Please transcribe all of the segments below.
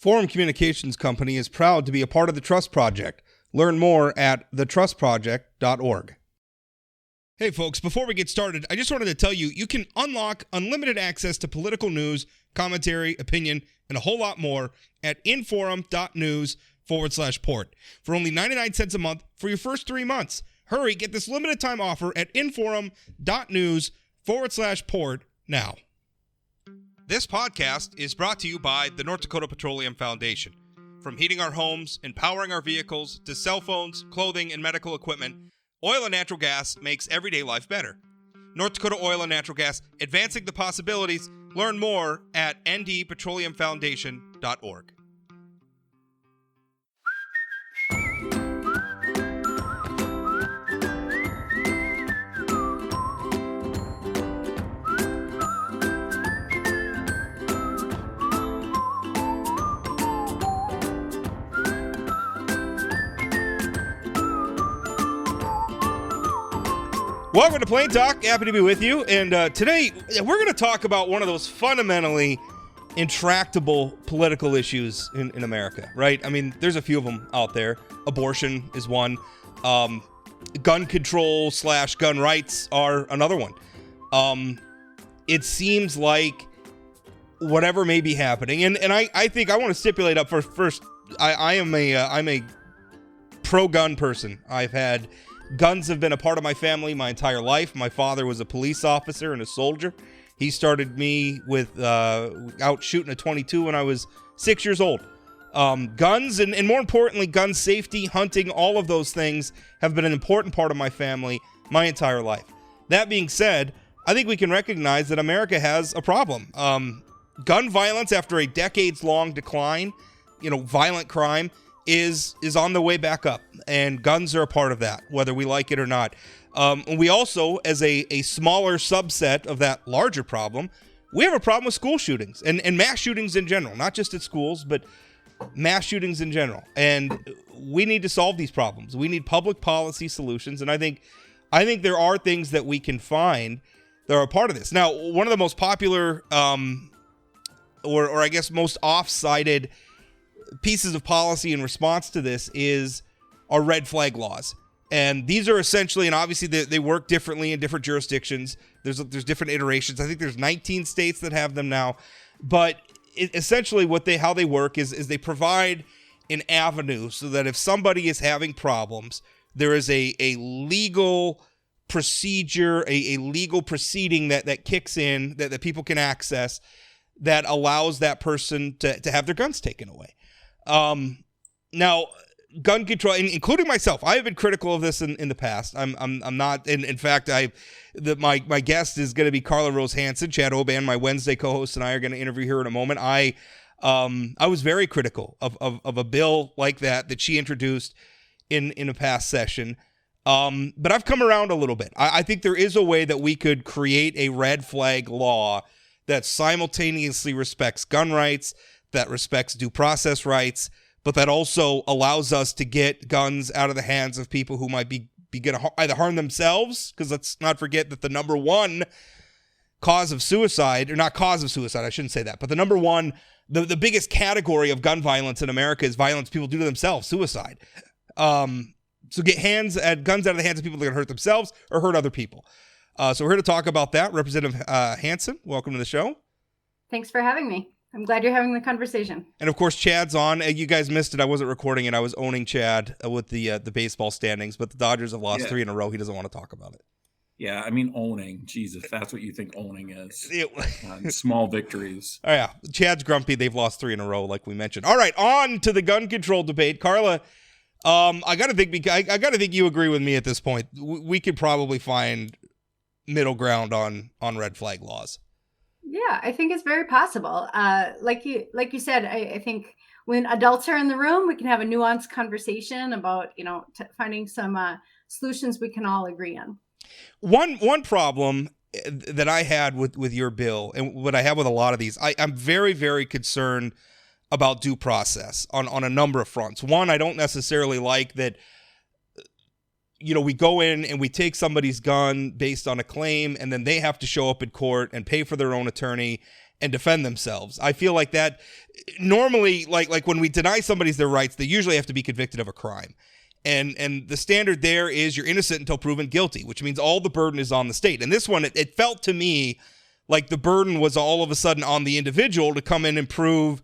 Forum Communications Company is proud to be a part of the Trust Project. Learn more at thetrustproject.org. Hey folks, before we get started, I just wanted to tell you, you can unlock unlimited access to political news, commentary, opinion, and a whole lot more at inforum.news/port for only 99 cents a month for your first 3 months. Hurry, get this limited time offer at inforum.news/port now. This podcast is brought to you by the North Dakota Petroleum Foundation. From heating our homes and powering our vehicles to cell phones, clothing, and medical equipment, oil and natural gas makes everyday life better. North Dakota Oil and Natural Gas, advancing the possibilities. Learn more at ndpetroleumfoundation.org. Welcome to Plain Talk. Happy to be with you. And today, we're going to talk about one of those fundamentally intractable political issues in America, right? I mean, there's a few of them out there. Abortion is one. Gun control / gun rights are another one. It seems like whatever may be happening, and I think I want to stipulate up first, I'm a pro-gun person. Guns have been a part of my family my entire life. My father was a police officer and a soldier. He started me with out shooting a .22 when I was 6 years old. Guns and more importantly, gun safety, hunting, all of those things have been an important part of my family my entire life. That being said, I think we can recognize that America has a problem. Gun violence, after a decades-long decline, violent crime, is on the way back up, and guns are a part of that, whether we like it or not. We also, as a smaller subset of that larger problem, we have a problem with school shootings and mass shootings in general, not just at schools, but mass shootings in general. And we need to solve these problems. We need public policy solutions, and I think there are things that we can find that are a part of this. Now, one of the most popular, or I guess most off-cited pieces of policy in response to this is our red flag laws. And these are essentially, and obviously they work differently in different jurisdictions. There's different iterations. I think there's 19 states that have them now. But essentially how they work is they provide an avenue so that if somebody is having problems, there is a legal procedure, a legal proceeding that kicks in, that people can access, that allows that person to have their guns taken away. Now, gun control, including myself, I have been critical of this in the past. I'm not. In fact, my guest is going to be Karla Rose Hanson. Chad Oban, my Wednesday co-host, and I are going to interview her in a moment. I was very critical of a bill like that she introduced in a past session. But I've come around a little bit. I think there is a way that we could create a red flag law that simultaneously respects gun rights, that respects due process rights, but that also allows us to get guns out of the hands of people who might be going to either harm themselves, because let's not forget that the number one cause of suicide, or not cause of suicide, I shouldn't say that, but the number one, the biggest category of gun violence in America is violence people do to themselves, suicide. So get guns out of the hands of people that are going to hurt themselves or hurt other people. So we're here to talk about that. Representative Hanson, welcome to the show. Thanks for having me. I'm glad you're having the conversation. And of course, Chad's on. You guys missed it. I wasn't recording it. I was owning Chad with the baseball standings, but the Dodgers have lost 3 in a row. He doesn't want to talk about it. Yeah, I mean, owning. Jesus, that's what you think owning is. Small victories. Oh, yeah. Chad's grumpy. They've lost 3 in a row, like we mentioned. All right, on to the gun control debate. Karla, I gotta think you agree with me at this point. We could probably find middle ground on red flag laws. Yeah, I think it's very possible. Like you said, I think when adults are in the room, we can have a nuanced conversation about, finding some solutions we can all agree on. One problem that I had with your bill, and what I have with a lot of these, I'm very, very concerned about due process on a number of fronts. One, I don't necessarily like that, we go in and we take somebody's gun based on a claim, and then they have to show up in court and pay for their own attorney and defend themselves. I feel like that normally, like when we deny somebody their rights, they usually have to be convicted of a crime. And the standard there is you're innocent until proven guilty, which means all the burden is on the state. And this one, it felt to me like the burden was all of a sudden on the individual to come in and prove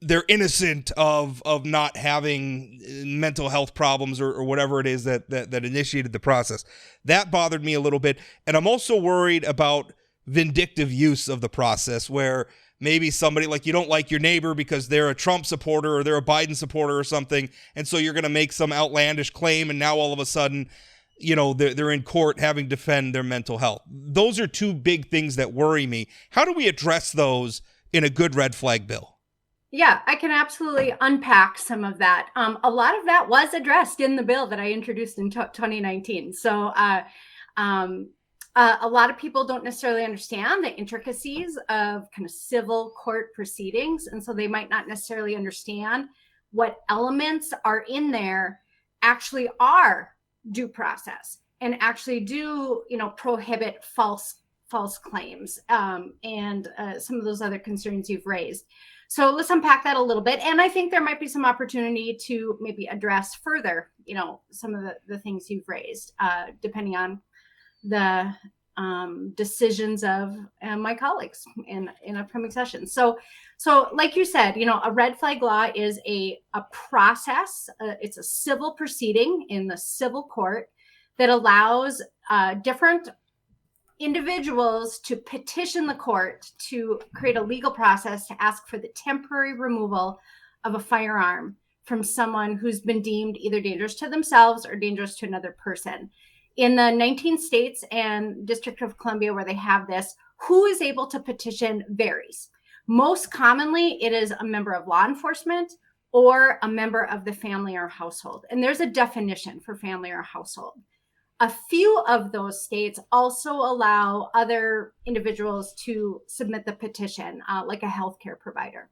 they're innocent of not having mental health problems or whatever it is that initiated the process. That bothered me a little bit. And I'm also worried about vindictive use of the process where maybe somebody, like, you don't like your neighbor because they're a Trump supporter or they're a Biden supporter or something, and so you're going to make some outlandish claim, and now all of a sudden, they're in court having to defend their mental health. Those are two big things that worry me. How do we address those in a good red flag bill? Yeah, I can absolutely unpack some of that. A lot of that was addressed in the bill that I introduced in 2019. So a lot of people don't necessarily understand the intricacies of kind of civil court proceedings. And so they might not necessarily understand what elements are in there actually are due process and actually do, prohibit false claims and some of those other concerns you've raised. So let's unpack that a little bit. And I think there might be some opportunity to maybe address further, some of the things you've raised, depending on the decisions of my colleagues in upcoming sessions. So like you said, a red flag law is a process. It's a civil proceeding in the civil court that allows different individuals to petition the court to create a legal process to ask for the temporary removal of a firearm from someone who's been deemed either dangerous to themselves or dangerous to another person. In the 19 states and District of Columbia where they have this, who is able to petition varies. Most commonly, it is a member of law enforcement or a member of the family or household. And there's a definition for family or household. A few of those states also allow other individuals to submit the petition, like a healthcare provider.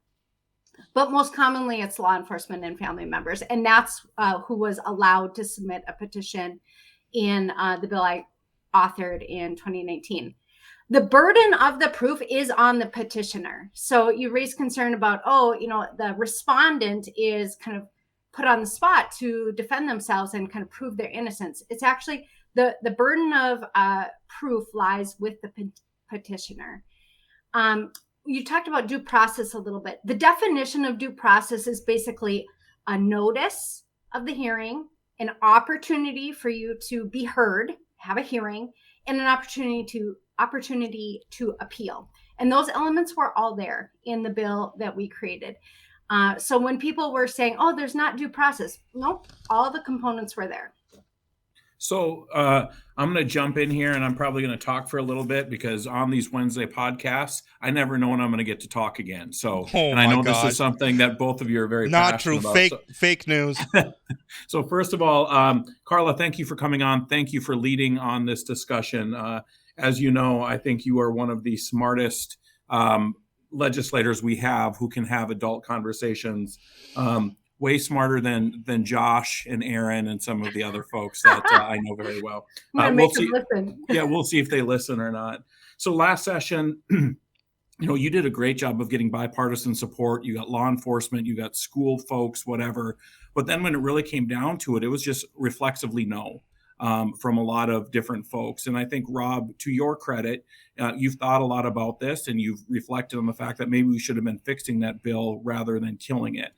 But most commonly, it's law enforcement and family members. And that's who was allowed to submit a petition in the bill I authored in 2019. The burden of the proof is on the petitioner. So you raise concern about, the respondent is kind of put on the spot to defend themselves and kind of prove their innocence. It's actually the burden of proof lies with the petitioner. You talked about due process a little bit. The definition of due process is basically a notice of the hearing, an opportunity for you to be heard, have a hearing, and an opportunity to appeal. And those elements were all there in the bill that we created. So when people were saying, there's not due process, nope, all the components were there. So I'm going to jump in here, and I'm probably going to talk for a little bit because on these Wednesday podcasts, I never know when I'm going to get to talk again. So, and I know this is something that both of you are very passionate about. Not true. Fake news. So first of all, Karla, thank you for coming on. Thank you for leading on this discussion. As you know, I think you are one of the smartest legislators we have who can have adult conversations. Way smarter than Josh and Aaron and some of the other folks that I know very well. We'll see. Listen. Yeah, we'll see if they listen or not. So last session, you did a great job of getting bipartisan support. You got law enforcement, you got school folks, whatever. But then when it really came down to it, it was just reflexively no from a lot of different folks. And I think, Rob, to your credit, you've thought a lot about this and you've reflected on the fact that maybe we should have been fixing that bill rather than killing it.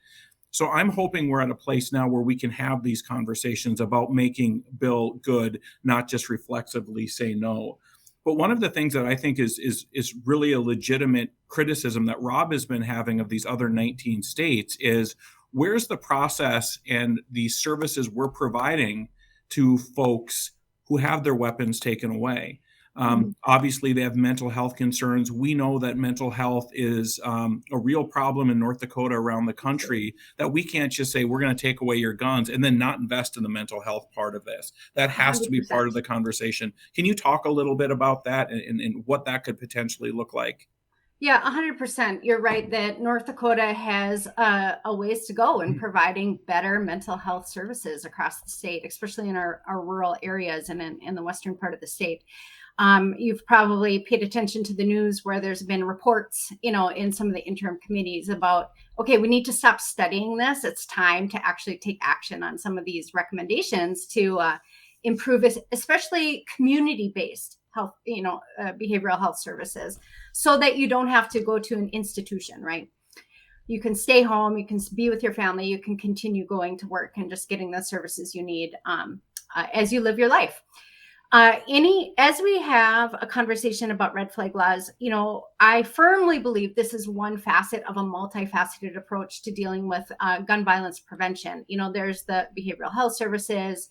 So I'm hoping we're at a place now where we can have these conversations about making bill good, not just reflexively say no. But one of the things that I think is really a legitimate criticism that Rob has been having of these other 19 states is where's the process and the services we're providing to folks who have their weapons taken away? Obviously, they have mental health concerns. We know that mental health is a real problem in North Dakota, around the country, that we can't just say we're going to take away your guns and then not invest in the mental health part of this. That has 100%. To be part of the conversation. Can you talk a little bit about that and what that could potentially look like? Yeah, 100%. You're right that North Dakota has a ways to go in providing better mental health services across the state, especially in our rural areas and in the western part of the state. You've probably paid attention to the news where there's been reports, in some of the interim committees about, okay, we need to stop studying this. It's time to actually take action on some of these recommendations to improve, especially community-based health, behavioral health services, so that you don't have to go to an institution, right? You can stay home, you can be with your family, you can continue going to work and just getting the services you need as you live your life. As we have a conversation about red flag laws, I firmly believe this is one facet of a multifaceted approach to dealing with gun violence prevention. There's the behavioral health services,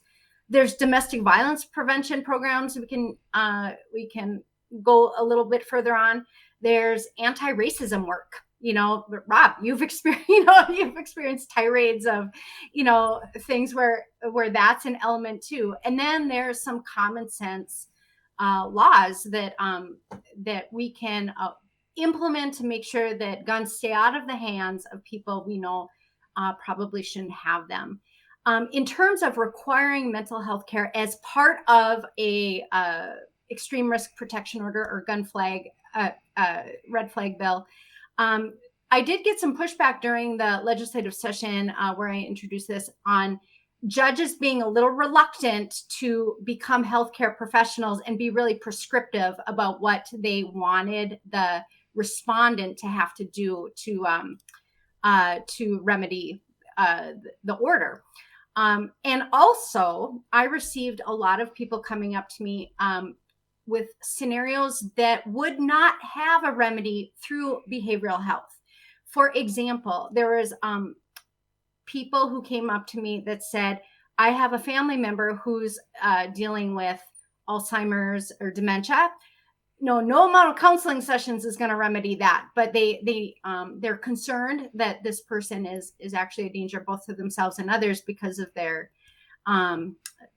there's domestic violence prevention programs. We can go a little bit further on. There's anti-racism work. Rob, you've experienced tirades of, things where that's an element too. And then there's some common sense laws that we can implement to make sure that guns stay out of the hands of people we know probably shouldn't have them. In terms of requiring mental health care as part of a extreme risk protection order or red flag bill, I did get some pushback during the legislative session where I introduced this on judges being a little reluctant to become healthcare professionals and be really prescriptive about what they wanted the respondent to have to do to remedy the order. And also, I received a lot of people coming up to me with scenarios that would not have a remedy through behavioral health. For example, there was people who came up to me that said, I have a family member who's dealing with Alzheimer's or dementia. No amount of counseling sessions is going to remedy that, but they're concerned that this person is actually a danger both to themselves and others because of their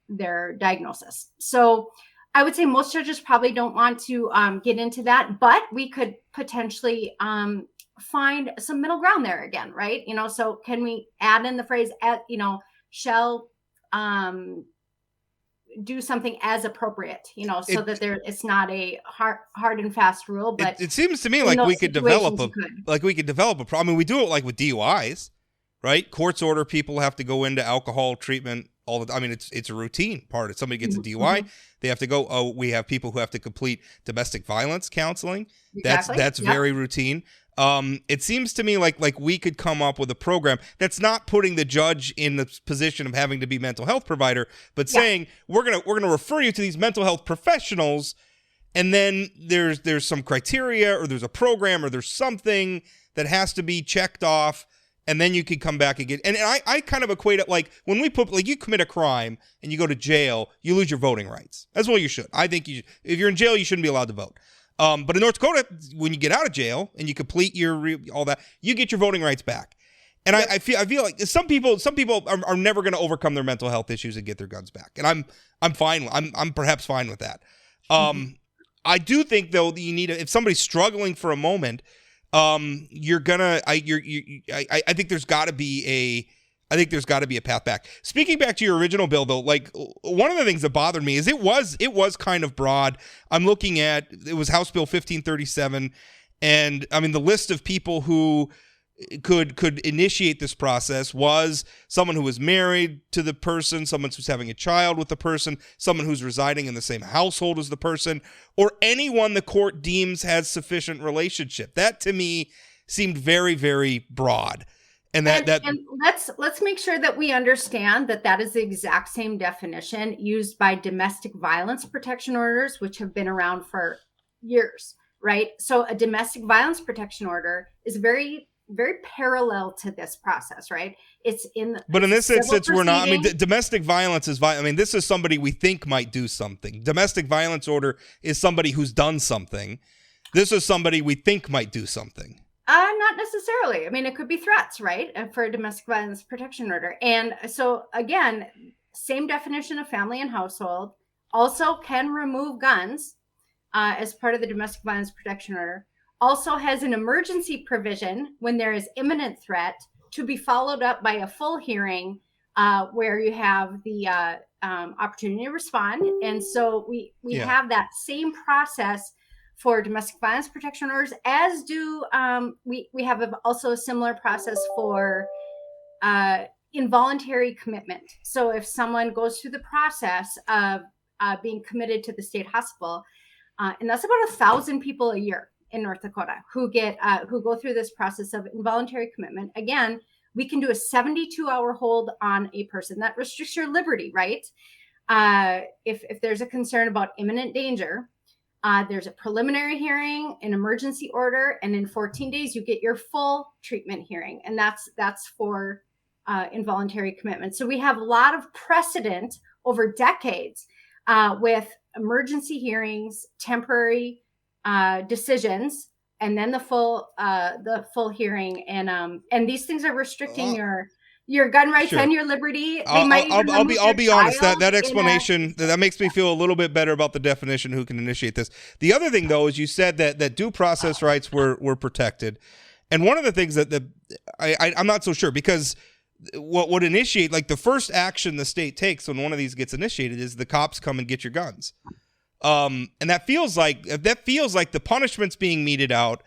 diagnosis. So I would say most judges probably don't want to get into that, but we could potentially find some middle ground there again, right? So can we add in the phrase, shall do something as appropriate, so that it's not a hard and fast rule. But it seems to me like we could develop a problem. I mean, we do it like with DUIs, right? Courts order people have to go into alcohol treatment all the time. I mean, it's a routine part. If somebody gets a DUI, they have to go. Oh, we have people who have to complete domestic violence counseling. Exactly. That's very routine. It seems to me like we could come up with a program that's not putting the judge in the position of having to be mental health provider, but saying we're gonna refer you to these mental health professionals, and then there's some criteria or there's a program or there's something that has to be checked off, and then you can come back again. And I kind of equate it like when we put you commit a crime and you go to jail, you lose your voting rights. As well you should. I think if you're in jail, you shouldn't be allowed to vote. But in North Dakota, when you get out of jail and you complete all that, you get your voting rights back. And I feel like some people are never going to overcome their mental health issues and get their guns back. And I'm fine. I'm perhaps fine with that. I do think though that you need if somebody's struggling for a moment, I think there's got to be a path back. Speaking back to your original bill, though, like one of the things that bothered me is it was kind of broad. I'm looking at it was House Bill 1537, and I mean the list of people who could initiate this process was someone who was married to the person, someone who's having a child with the person, someone who's residing in the same household as the person, or anyone the court deems has sufficient relationship. That to me seemed very, very broad. And let's make sure that we understand that is the exact same definition used by domestic violence protection orders, which have been around for years, right? So a domestic violence protection order is very, very parallel to this process, right? But in this instance, we're not. I mean, domestic violence is I mean, this is somebody we think might do something. Domestic violence order is somebody who's done something. This is somebody we think might do something. Not necessarily. I mean, it could be threats, right? For a domestic violence protection order. And so again, same definition of family and household, also can remove guns as part of the domestic violence protection order. Also has an emergency provision when there is imminent threat to be followed up by a full hearing where you have the opportunity to respond. And so we Yeah. have that same process for domestic violence protection orders, as do we have also a similar process for involuntary commitment. So if someone goes through the process of being committed to the state hospital, and that's about 1,000 people a year in North Dakota who go through this process of involuntary commitment. Again, we can do a 72-hour hold on a person. That restricts your liberty, right? If there's a concern about imminent danger, there's a preliminary hearing, an emergency order, and in 14 days you get your full treatment hearing, and that's for involuntary commitment. So we have a lot of precedent over decades with emergency hearings, temporary decisions, and then the full hearing. And these things are restricting your gun rights and your liberty. I'll be honest. That explanation that makes me feel a little bit better about the definition who can initiate this. The other thing, though, is you said that due process rights were protected, and one of the things that I'm not so sure, because what would initiate, like the first action the state takes when one of these gets initiated is the cops come and get your guns. And that feels like the punishment's being meted out,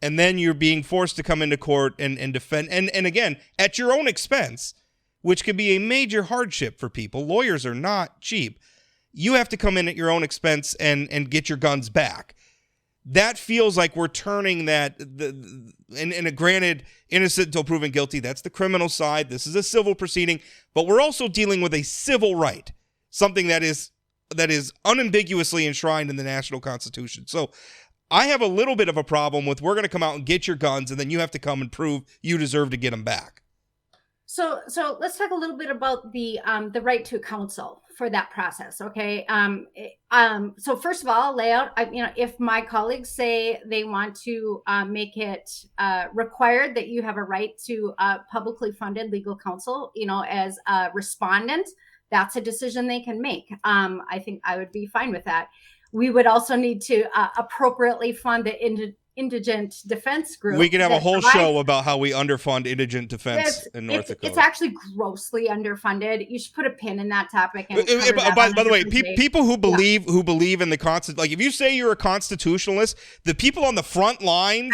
and then you're being forced to come into court and defend, and again, at your own expense, which can be a major hardship for people. Lawyers are not cheap. You have to come in at your own expense and get your guns back. That feels like we're turning that, and granted, innocent until proven guilty, that's the criminal side. This is a civil proceeding, but we're also dealing with a civil right, something that is unambiguously enshrined in the national constitution. So I have a little bit of a problem with, we're going to come out and get your guns, and then you have to come and prove you deserve to get them back. So let's talk a little bit about the right to counsel for that process. Okay. So first of all, I'll lay out, if my colleagues say they want to make it required that you have a right to publicly funded legal counsel, as a respondent, that's a decision they can make. I think I would be fine with that. We would also need to appropriately fund the indigent defense group. We could have a whole show about how we underfund indigent defense in North Dakota. It's actually grossly underfunded. You should put a pin in that topic. And by the way, people who believe in the Constitution, like if you say you're a constitutionalist, the people on the front lines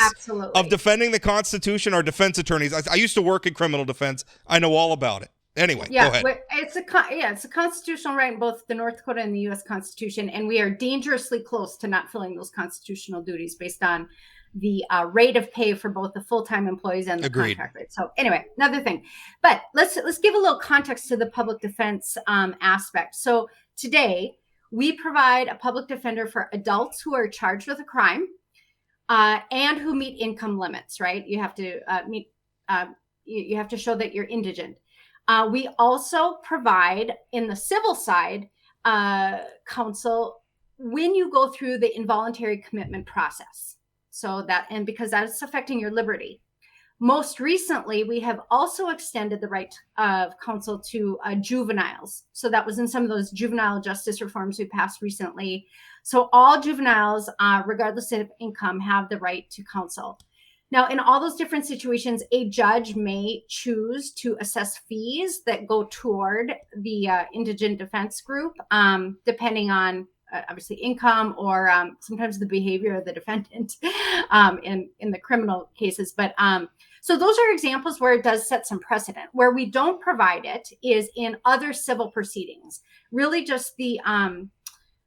of defending the Constitution are defense attorneys. I used to work in criminal defense. I know all about it. Anyway, go ahead. It's a constitutional right in both the North Dakota and the U.S. Constitution, and we are dangerously close to not filling those constitutional duties based on the rate of pay for both the full-time employees and the contract rate. So anyway, another thing. But let's give a little context to the public defense aspect. So today, we provide a public defender for adults who are charged with a crime and who meet income limits, right? You have to you have to show that you're indigent. We also provide, in the civil side, counsel when you go through the involuntary commitment process. Because that's affecting your liberty. Most recently, we have also extended the right of counsel to juveniles. So that was in some of those juvenile justice reforms we passed recently. So all juveniles, regardless of income, have the right to counsel. Now, in all those different situations, a judge may choose to assess fees that go toward the indigent defense group, depending on obviously income or sometimes the behavior of the defendant in the criminal cases. But so those are examples where it does set some precedent. Where we don't provide it is in other civil proceedings. Really just the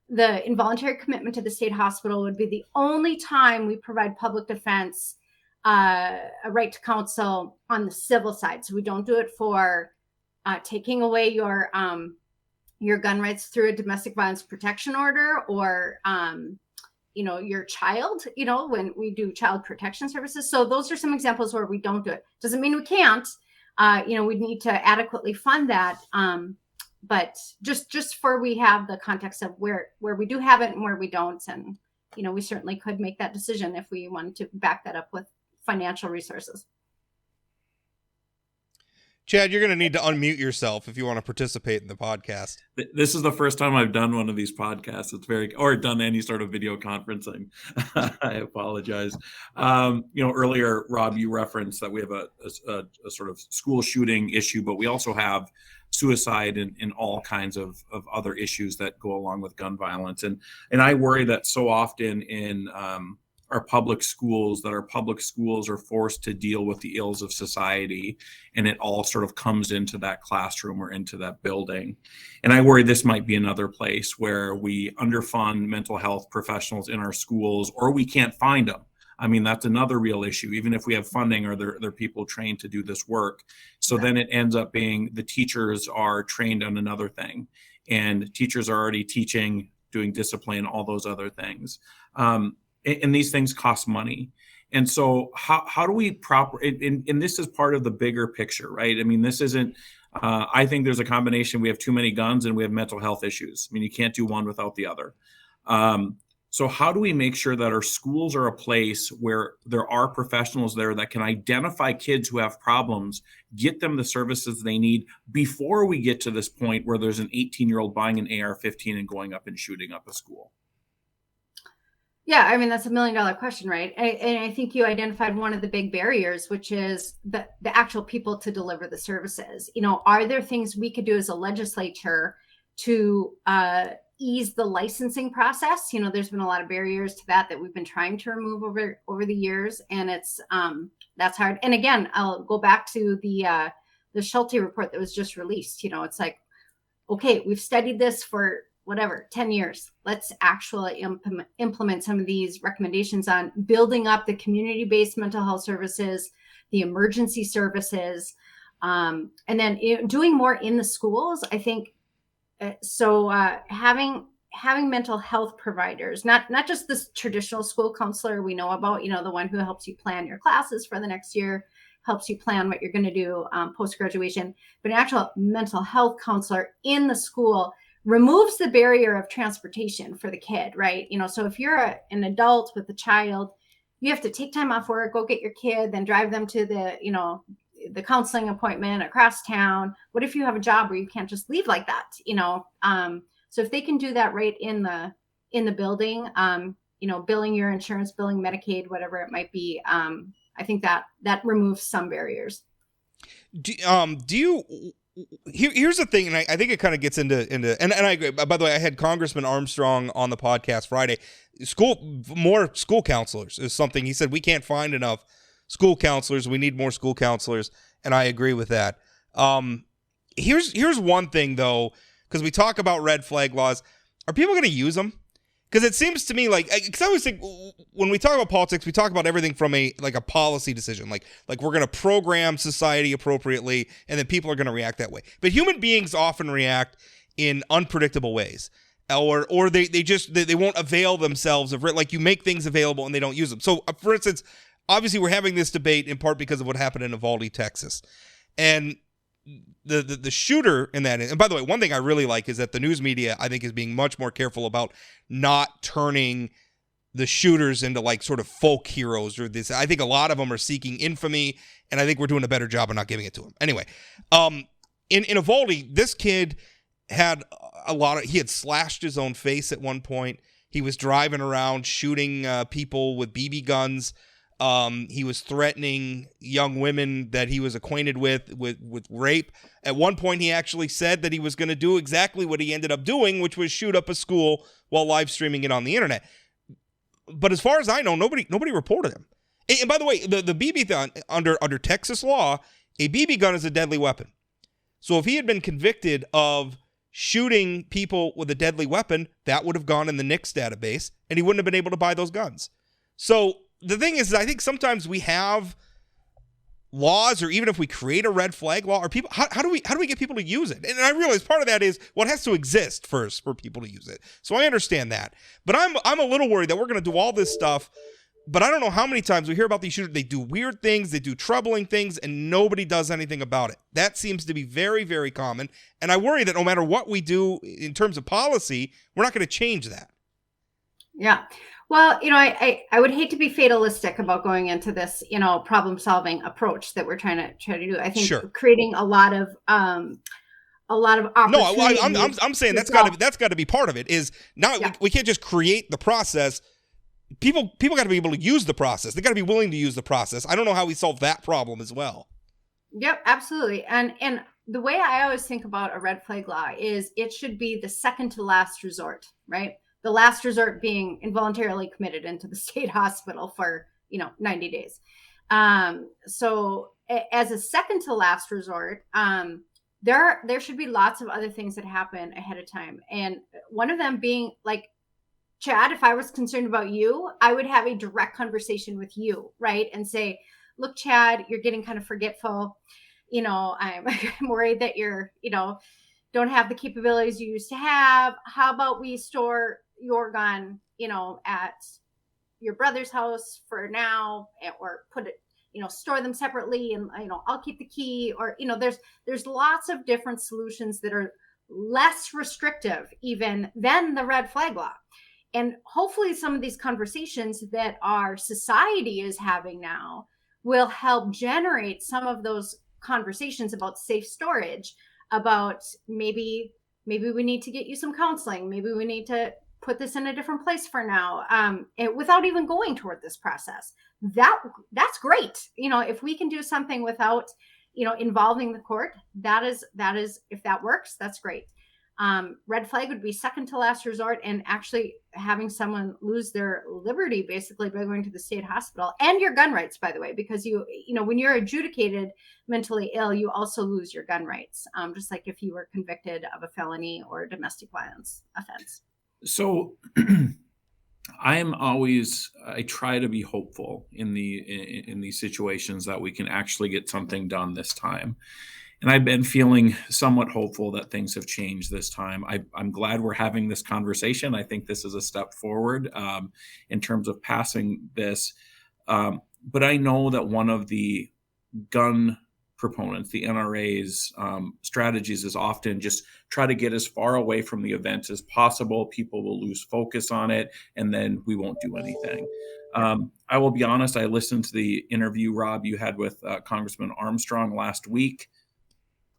involuntary commitment to the state hospital would be the only time we provide public defense a right to counsel on the civil side. So we don't do it for taking away your gun rights through a domestic violence protection order, or your child, when we do child protection services. So those are some examples where we don't do it. Doesn't mean we can't. We need to adequately fund that. But just for we have the context of where we do have it and where we don't, and we certainly could make that decision if we wanted to back that up with financial resources. Chad, you're going to need to unmute yourself if you want to participate in the podcast. This is the first time I've done one of these podcasts. Or done any sort of video conferencing. I apologize. Earlier, Rob, you referenced that we have a sort of school shooting issue, but we also have suicide and all kinds of other issues that go along with gun violence. And I worry that so often in our public schools are forced to deal with the ills of society, and it all sort of comes into that classroom or into that building. And I worry this might be another place where we underfund mental health professionals in our schools, or we can't find them. I mean, that's another real issue. Even if we have funding, or there people trained to do this work. So then it ends up being the teachers are trained on another thing, and teachers are already teaching, doing discipline, all those other things. And these things cost money. And so how do we and this is part of the bigger picture, right? I mean, this isn't, I think there's a combination. We have too many guns and we have mental health issues. I mean, you can't do one without the other. So how do we make sure that our schools are a place where there are professionals there that can identify kids who have problems, get them the services they need before we get to this point where there's an 18-year-old buying an AR-15 and going up and shooting up a school? Yeah, I mean, that's $1 million question, right? And I think you identified one of the big barriers, which is the actual people to deliver the services. Are there things we could do as a legislature to ease the licensing process? There's been a lot of barriers to that we've been trying to remove over the years, and it's that's hard. And again, I'll go back to the Schulte report that was just released. It's like, okay, we've studied this for 10 years. Let's actually implement some of these recommendations on building up the community-based mental health services, the emergency services, and then doing more in the schools. I think having mental health providers, not just this traditional school counselor we know about, the one who helps you plan your classes for the next year, helps you plan what you're going to do post-graduation, but an actual mental health counselor in the school removes the barrier of transportation for the kid, right? So if you're an adult with a child, you have to take time off work, go get your kid, then drive them to the counseling appointment across town. What if you have a job where you can't just leave like that? So if they can do that right in the building, billing your insurance, billing Medicaid, whatever it might be, I think that removes some barriers. Here's the thing, and I think it kind of gets into and I agree. By the way, I had Congressman Armstrong on the podcast Friday. More school counselors is something he said. We can't find enough school counselors. We need more school counselors, and I agree with that. Here's one thing though, because we talk about red flag laws. Are people going to use them? Because it seems to me because I always think when we talk about politics, we talk about everything from a policy decision, like we're going to program society appropriately, and then people are going to react that way. But human beings often react in unpredictable ways, or they won't avail themselves of it. Like you make things available and they don't use them. So, for instance, obviously we're having this debate in part because of what happened in Uvalde, Texas, and the shooter in that. And by the way, one thing I really like is that the news media, I think, is being much more careful about not turning the shooters into sort of folk heroes or this. I think a lot of them are seeking infamy, and I think we're doing a better job of not giving it to them. Anyway, in Uvalde, this kid had he had slashed his own face at one point. He was driving around shooting people with BB guns. He was threatening young women that he was acquainted with rape. At one point, he actually said that he was going to do exactly what he ended up doing, which was shoot up a school while live streaming it on the internet. But as far as I know, nobody reported him. And by the way, the BB gun under Texas law, a BB gun is a deadly weapon. So if he had been convicted of shooting people with a deadly weapon, that would have gone in the NICS database, and he wouldn't have been able to buy those guns. So the thing is, I think sometimes we have laws, or even if we create a red flag law, or people, how do we get people to use it? And I realize part of that is, well, it has to exist first for people to use it. So I understand that, but I'm a little worried that we're going to do all this stuff, but I don't know how many times we hear about these shooters. They do weird things, they do troubling things, and nobody does anything about it. That seems to be very, very common, and I worry that no matter what we do in terms of policy, we're not going to change that. Yeah. Well, I would hate to be fatalistic about going into this, problem solving approach that we're trying to do. I think Sure. creating a lot of No, opportunities. I'm saying that's to got to be part of it. Is not Yeah. we can't just create the process. People got to be able to use the process. They got to be willing to use the process. I don't know how we solve that problem as well. Yep, absolutely. And the way I always think about a red flag law is it should be the second to last resort, right? The last resort being involuntarily committed into the state hospital for 90 days. So as a second to last resort, there should be lots of other things that happen ahead of time, and one of them being like, Chad, if I was concerned about you, I would have a direct conversation with you, right? And say, look, Chad, you're getting kind of forgetful. I'm worried that you're, don't have the capabilities you used to have. How about we store your gun, at your brother's house for now, or put it, store them separately, and I'll keep the key, or there's lots of different solutions that are less restrictive even than the red flag law. And hopefully some of these conversations that our society is having now will help generate some of those conversations about safe storage, about maybe we need to get you some counseling. Maybe we need to put this in a different place for now, without even going toward this process. That's great. If we can do something without, involving the court, that is, if that works, that's great. Red flag would be second to last resort, and actually having someone lose their liberty basically by going to the state hospital, and your gun rights, by the way, because when you're adjudicated mentally ill, you also lose your gun rights, just like if you were convicted of a felony or a domestic violence offense. So I try to be hopeful in these situations that we can actually get something done this time. And I've been feeling somewhat hopeful that things have changed this time. I'm glad we're having this conversation. I think this is a step forward in terms of passing this. But I know that one of the gun proponents, the NRA's strategies, is often just try to get as far away from the event as possible. People will lose focus on it, and then we won't do anything. I will be honest, I listened to the interview, Rob, you had with Congressman Armstrong last week.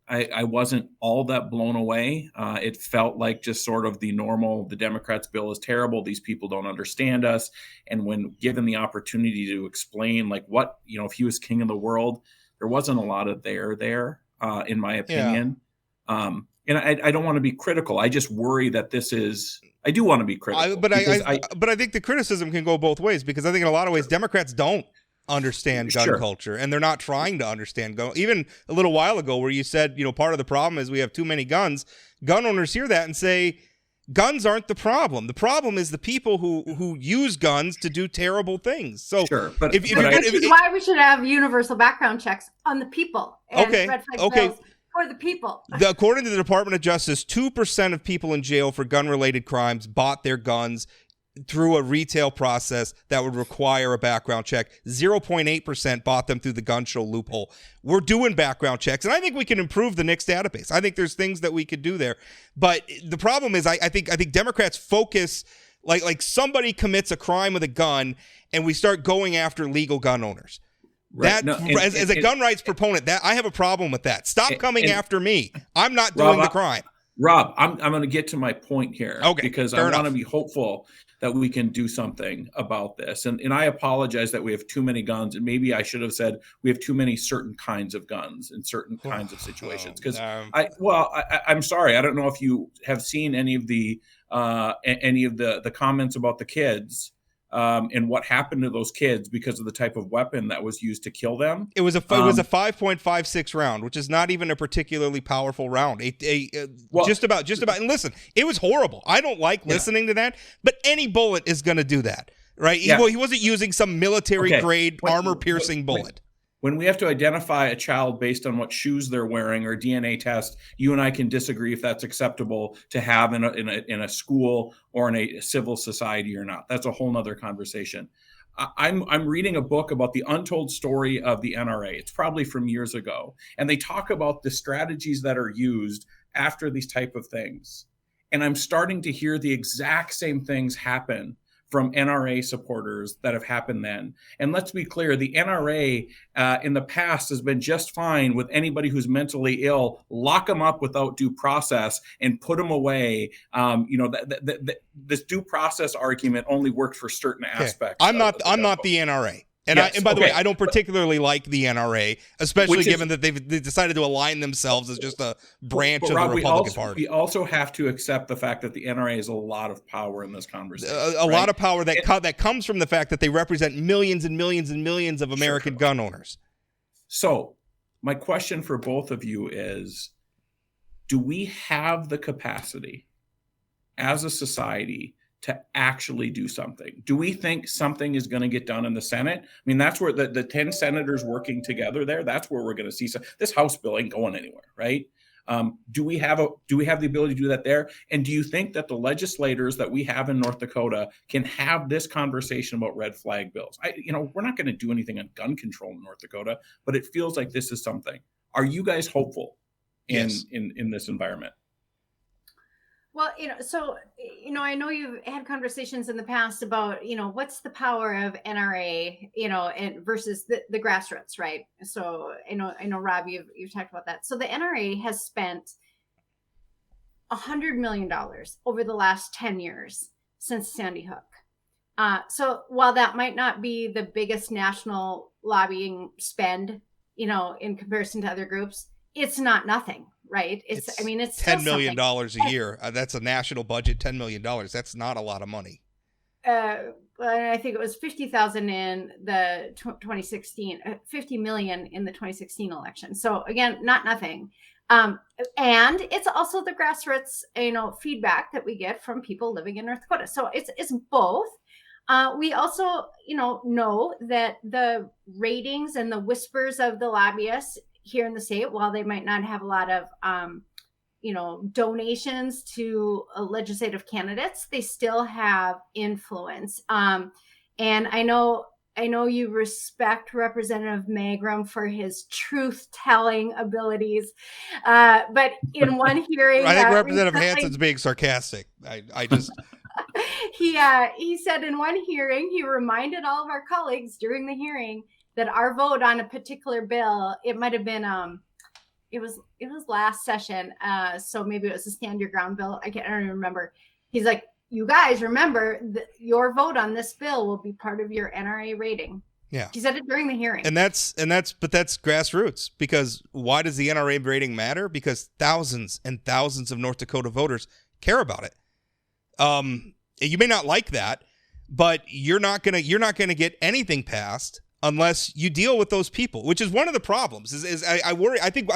I wasn't all that blown away. It felt like just sort of the normal, the Democrats' bill is terrible, these people don't understand us. And when given the opportunity to explain, like, what, if he was king of the world, there wasn't a lot of there, in my opinion. Yeah. And I don't want to be critical. I just worry that I do want to be critical. But I think the criticism can go both ways, because I think in a lot of ways, Democrats don't understand gun culture, and they're not trying to understand gun. Even a little while ago, where you said, part of the problem is we have too many guns. Gun owners hear that and say, guns aren't the problem. The problem is the people who use guns to do terrible things. So sure, but this is why we should have universal background checks on the people. And red flag bills for the people. According to the Department of Justice, 2% of people in jail for gun-related crimes bought their guns through a retail process that would require a background check. 0.8% bought them through the gun show loophole. We're doing background checks, and I think we can improve the NICS database. I think there's things that we could do there. But the problem is I think Democrats focus like somebody commits a crime with a gun, and we start going after legal gun owners. Right. As a gun rights proponent, that I have a problem with that. Stop coming after me. I'm not doing the crime. Rob, I'm going to get to my point here, because I want to be hopeful that we can do something about this. And I apologize that we have too many guns, and maybe I should have said we have too many certain kinds of guns in certain kinds of situations. Because I'm sorry, I don't know if you have seen any of the comments about the kids. And what happened to those kids because of the type of weapon that was used to kill them. It was a 5.56 round, which is not even a particularly powerful round. Just about. And listen, it was horrible. I don't like listening to that, but any bullet is going to do that, right? Yeah. He wasn't using some military grade armor-piercing bullet. When we have to identify a child based on what shoes they're wearing or DNA test, you and I can disagree if that's acceptable to have in a school or in a civil society or not. That's a whole nother conversation. I'm reading a book about the untold story of the NRA. It's probably from years ago. And they talk about the strategies that are used after these type of things. And I'm starting to hear the exact same things happen from NRA supporters that have happened then. And let's be clear, the NRA in the past has been just fine with anybody who's mentally ill, lock them up without due process and put them away. This due process argument only works for certain aspects. I'm not the NRA. And by the way, I don't particularly like the NRA, especially given that they've decided to align themselves as just a branch of the Republican Party. We also have to accept the fact that the NRA has a lot of power in this conversation. A lot of power that comes from the fact that they represent millions and millions and millions of American gun owners. So my question for both of you is, do we have the capacity as a society to actually do something? Do we think something is going to get done in the Senate? I mean, that's where the 10 senators working together there, that's where we're going to see this House bill ain't going anywhere, right? Do we have the ability to do that there? And do you think that the legislators that we have in North Dakota can have this conversation about red flag bills? We're not going to do anything on gun control in North Dakota, but it feels like this is something. Are you guys hopeful in this environment? Well, I know you've had conversations in the past about, what's the power of NRA, and versus the grassroots, right? So I know, Rob, you've talked about that. So the NRA has spent $100 million over the last 10 years since Sandy Hook. So while that might not be the biggest national lobbying spend, in comparison to other groups, it's not nothing. Right. It's $10 million a year. That's a national budget. $10 million. That's not a lot of money. I think it was 50,000 in the 2016, 50 million in the 2016 election. So again, not nothing. And it's also the grassroots, feedback that we get from people living in North Dakota. So it's both. We also, know that the ratings and the whispers of the lobbyists here in the state, while they might not have a lot of, donations to legislative candidates, they still have influence. And I know you respect Representative Magrum for his truth-telling abilities, but in one hearing, I think Representative Hanson's being sarcastic. I just. He said in one hearing, he reminded all of our colleagues during the hearing that our vote on a particular bill, it might have been, it was last session. So maybe it was a stand your ground bill. I don't even remember. He's like, you guys remember that your vote on this bill will be part of your NRA rating. Yeah. He said it during the hearing. But that's grassroots, because why does the NRA rating matter? Because thousands and thousands of North Dakota voters care about it. You may not like that, but you're not gonna get anything passed unless you deal with those people, which is one of the problems. I worry. I think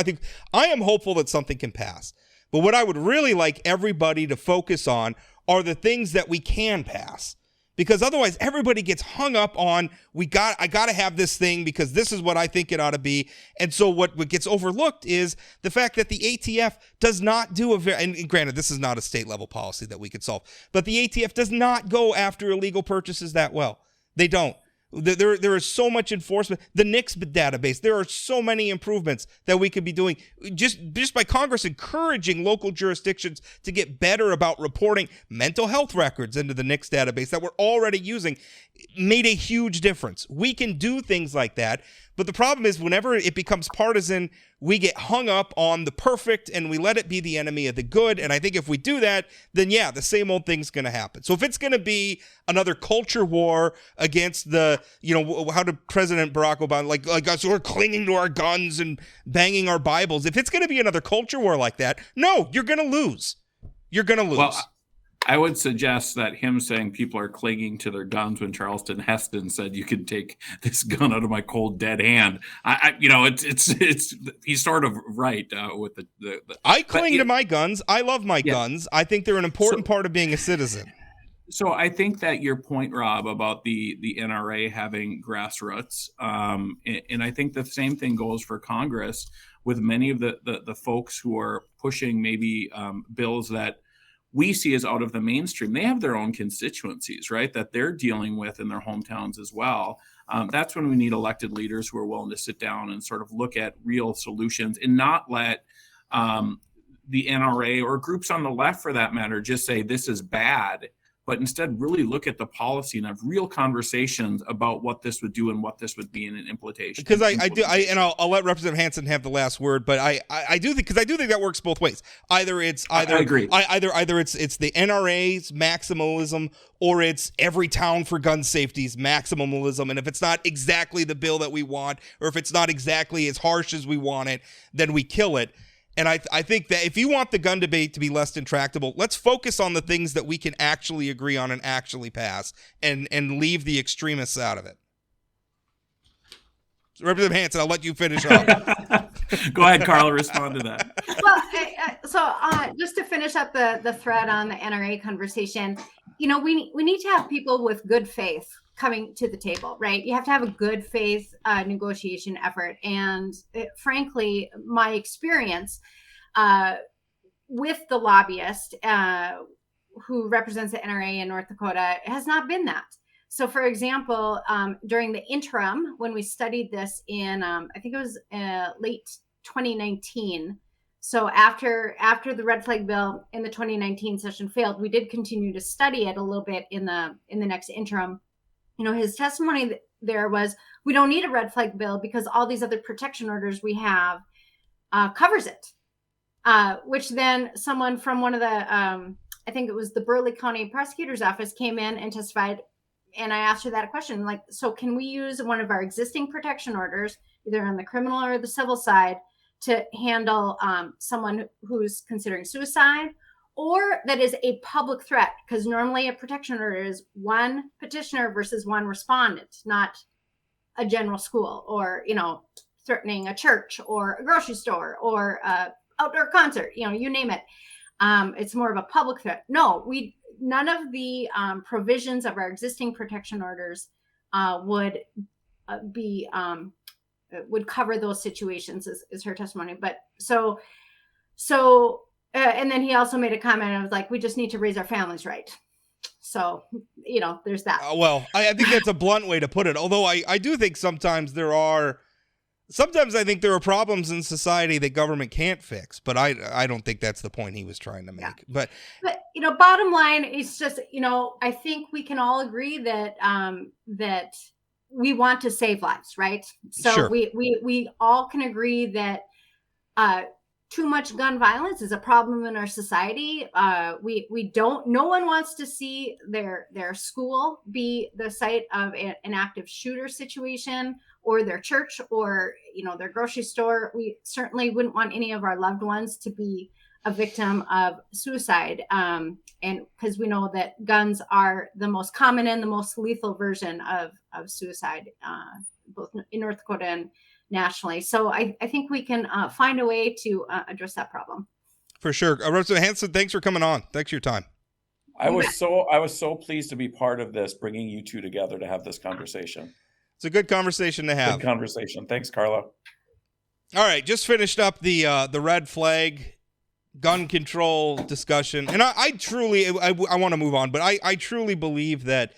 I am hopeful that something can pass, but what I would really like everybody to focus on are the things that we can pass, because otherwise everybody gets hung up on I got to have this thing because this is what I think it ought to be, and so what gets overlooked is the fact that the ATF does not do and granted, this is not a state level policy that we could solve, but the ATF does not go after illegal purchases that well. They don't. There is so much enforcement. The NICS database, there are so many improvements that we could be doing just by Congress encouraging local jurisdictions to get better about reporting mental health records into the NICS database that we're already using. Made a huge difference. We can do things like that, but the problem is whenever it becomes partisan, we get hung up on the perfect and we let it be the enemy of the good. And I think if we do that, then yeah, the same old thing's going to happen. So if it's going to be another culture war against how did President Barack Obama, like us, we're clinging to our guns and banging our Bibles. If it's going to be another culture war like that, no, you're going to lose. You're going to lose. Well, I would suggest that him saying people are clinging to their guns when Charleston Heston said you can take this gun out of my cold dead hand. He's sort of right with the I cling to my guns. I love my guns. I think they're an important part of being a citizen. So I think that your point, Rob, about the NRA having grassroots, and I think the same thing goes for Congress with many of the folks who are pushing maybe bills that we see as out of the mainstream. They have their own constituencies, right, that they're dealing with in their hometowns as well. That's when we need elected leaders who are willing to sit down and sort of look at real solutions and not let the NRA or groups on the left, for that matter, just say this is bad but instead really look at the policy and have real conversations about what this would do and what this would be in an implementation. Because I'll let Representative Hanson have the last word, but I do think that works both ways. I agree. Either it's the NRA's maximalism, or it's every town for gun safety's maximalism. And if it's not exactly the bill that we want, or if it's not exactly as harsh as we want it, then we kill it. And I think that if you want the gun debate to be less intractable, let's focus on the things that we can actually agree on and actually pass, and leave the extremists out of it. So Representative Hanson, I'll let you finish up. Go ahead, Karla, respond to that. Well, just to finish up the thread on the NRA conversation, we need to have people with good faith coming to the table, right? You have to have a good faith negotiation effort. And frankly, my experience with the lobbyist who represents the NRA in North Dakota has not been that. So for example, during the interim, when we studied this in, I think it was late 2019. So after the red flag bill in the 2019 session failed, we did continue to study it a little bit in the next interim. His testimony there was, we don't need a red flag bill because all these other protection orders we have covers it. Which then someone from one of the, I think it was the Burleigh County Prosecutor's Office, came in and testified. And I asked her that question, like, so can we use one of our existing protection orders, either on the criminal or the civil side, to handle someone who's considering suicide, or that is a public threat? Because normally a protection order is one petitioner versus one respondent, not a general school, or, threatening a church or a grocery store or a outdoor concert, you name it. It's more of a public threat. No, none of the provisions of our existing protection orders would cover those situations, is her testimony. But so and then he also made a comment of like, we just need to raise our families right. So, there's that. Well, I think that's a blunt way to put it. Although I do think sometimes I think there are problems in society that government can't fix, but I don't think that's the point he was trying to make. Yeah. But bottom line is just, I think we can all agree that that we want to save lives, right? So sure. we all can agree that too much gun violence is a problem in our society. No one wants to see their school be the site of an active shooter situation, or their church, or their grocery store. We certainly wouldn't want any of our loved ones to be a victim of suicide, and because we know that guns are the most common and the most lethal version of suicide, both in North Dakota and nationally. So I think we can find a way to address that problem. For sure. Representative Hanson, thanks for coming on. Thanks for your time. I was so pleased to be part of this, bringing you two together to have this conversation. It's a good conversation to have. Good conversation. Thanks, Karla. All right, just finished up the red flag gun control discussion, and I truly want to move on, but I truly believe that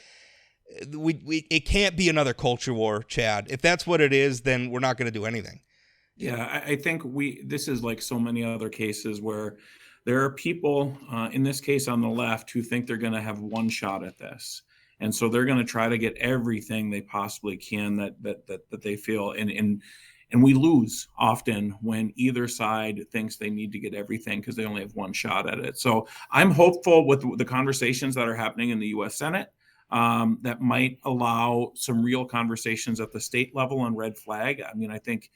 it can't be another culture war, Chad. If that's what it is, then we're not going to do anything. Yeah, I think this is like so many other cases where there are people, in this case on the left, who think they're going to have one shot at this. And so they're going to try to get everything they possibly can that they feel. And we lose often when either side thinks they need to get everything because they only have one shot at it. So I'm hopeful with the conversations that are happening in the U.S. Senate that might allow some real conversations at the state level on red flag. I mean, I think,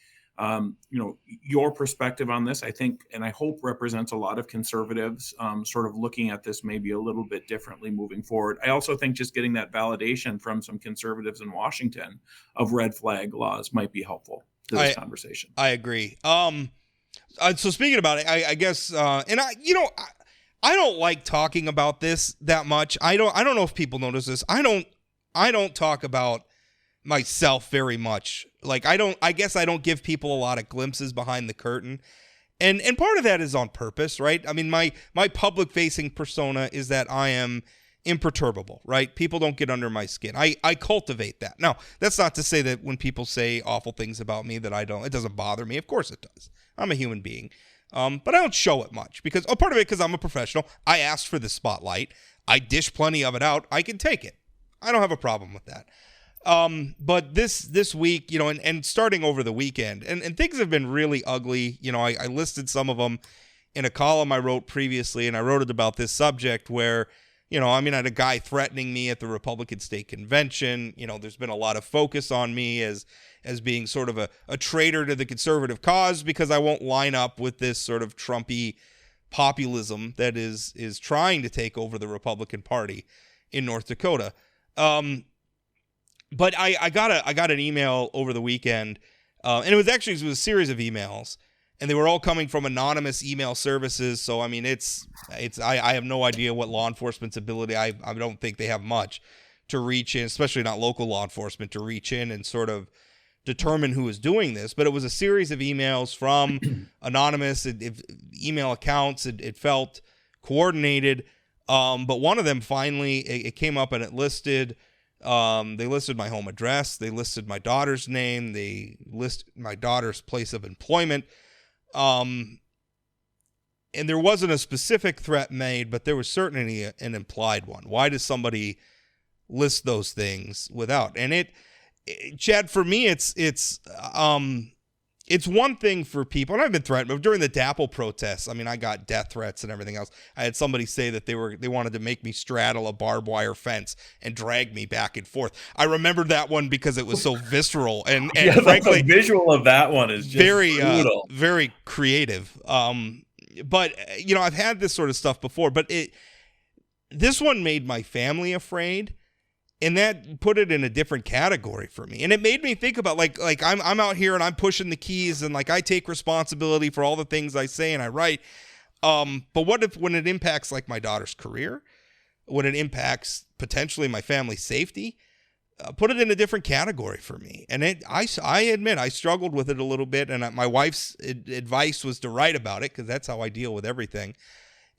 your perspective on this, I think, and I hope represents a lot of conservatives sort of looking at this maybe a little bit differently moving forward. I also think just getting that validation from some conservatives in Washington of red flag laws might be helpful to this conversation. I agree. So speaking about it, I guess, and I don't like talking about this that much. I don't know if people notice this. I don't talk about myself very much. Like I guess I don't give people a lot of glimpses behind the curtain. And part of that is on purpose, right? I mean, my public facing persona is that I am imperturbable, right? People don't get under my skin. I cultivate that. Now, that's not to say that when people say awful things about me that it doesn't bother me. Of course it does. I'm a human being. But I don't show it much because part of it because I'm a professional. I asked for the spotlight. I dish plenty of it out. I can take it. I don't have a problem with that. But this week, and starting over the weekend, and things have been really ugly. I listed some of them in a column I wrote previously, and I wrote it about this subject where, I had a guy threatening me at the Republican state convention. There's been a lot of focus on me as being sort of a traitor to the conservative cause because I won't line up with this sort of Trumpy populism that is trying to take over the Republican Party in North Dakota. But I got an email over the weekend, and it was a series of emails, and they were all coming from anonymous email services. So I have no idea what law enforcement's ability. I don't think they have much to reach in, especially not local law enforcement, to reach in and sort of determine who is doing this. But it was a series of emails from anonymous email accounts. It felt coordinated, but one of them finally it came up and it listed. They listed my home address. They listed my daughter's name. They list my daughter's place of employment. And there wasn't a specific threat made, but there was certainly an implied one. Why does somebody list those things without? And Chad, for me, it's one thing for people, and I've been threatened, but during the DAPL protests, I got death threats and everything else. I had somebody say that they wanted to make me straddle a barbed wire fence and drag me back and forth. I remembered that one because it was so visceral and frankly, the visual of that one is just very brutal. Very creative. But I've had this sort of stuff before, but this one made my family afraid. And that put it in a different category for me. And it made me think about like I'm out here and I'm pushing the keys and like I take responsibility for all the things I say and I write. But what if when it impacts like my daughter's career, when it impacts potentially my family's safety, put it in a different category for me. And I admit I struggled with it a little bit. And my wife's advice was to write about it because that's how I deal with everything.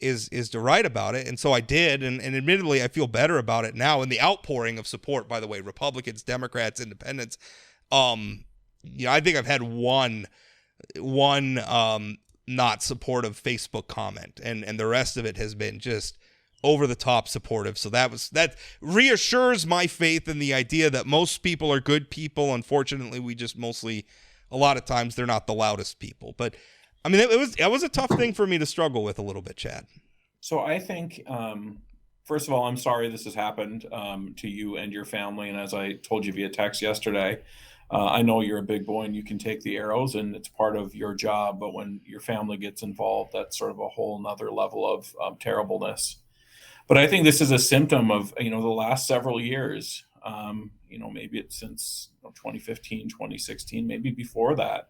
Is to write about it. And so I did. And admittedly, I feel better about it now. And the outpouring of support, by the way, Republicans, Democrats, Independents. I think I've had one not supportive Facebook comment. And the rest of it has been just over the top supportive. So that reassures my faith in the idea that most people are good people. Unfortunately, we just mostly, a lot of times, they're not the loudest people. But it was a tough thing for me to struggle with a little bit, Chad. So I think, first of all, I'm sorry this has happened to you and your family. And as I told you via text yesterday, I know you're a big boy and you can take the arrows and it's part of your job. But when your family gets involved, that's sort of a whole nother level of terribleness. But I think this is a symptom of, the last several years, maybe it's since 2015, 2016, maybe before that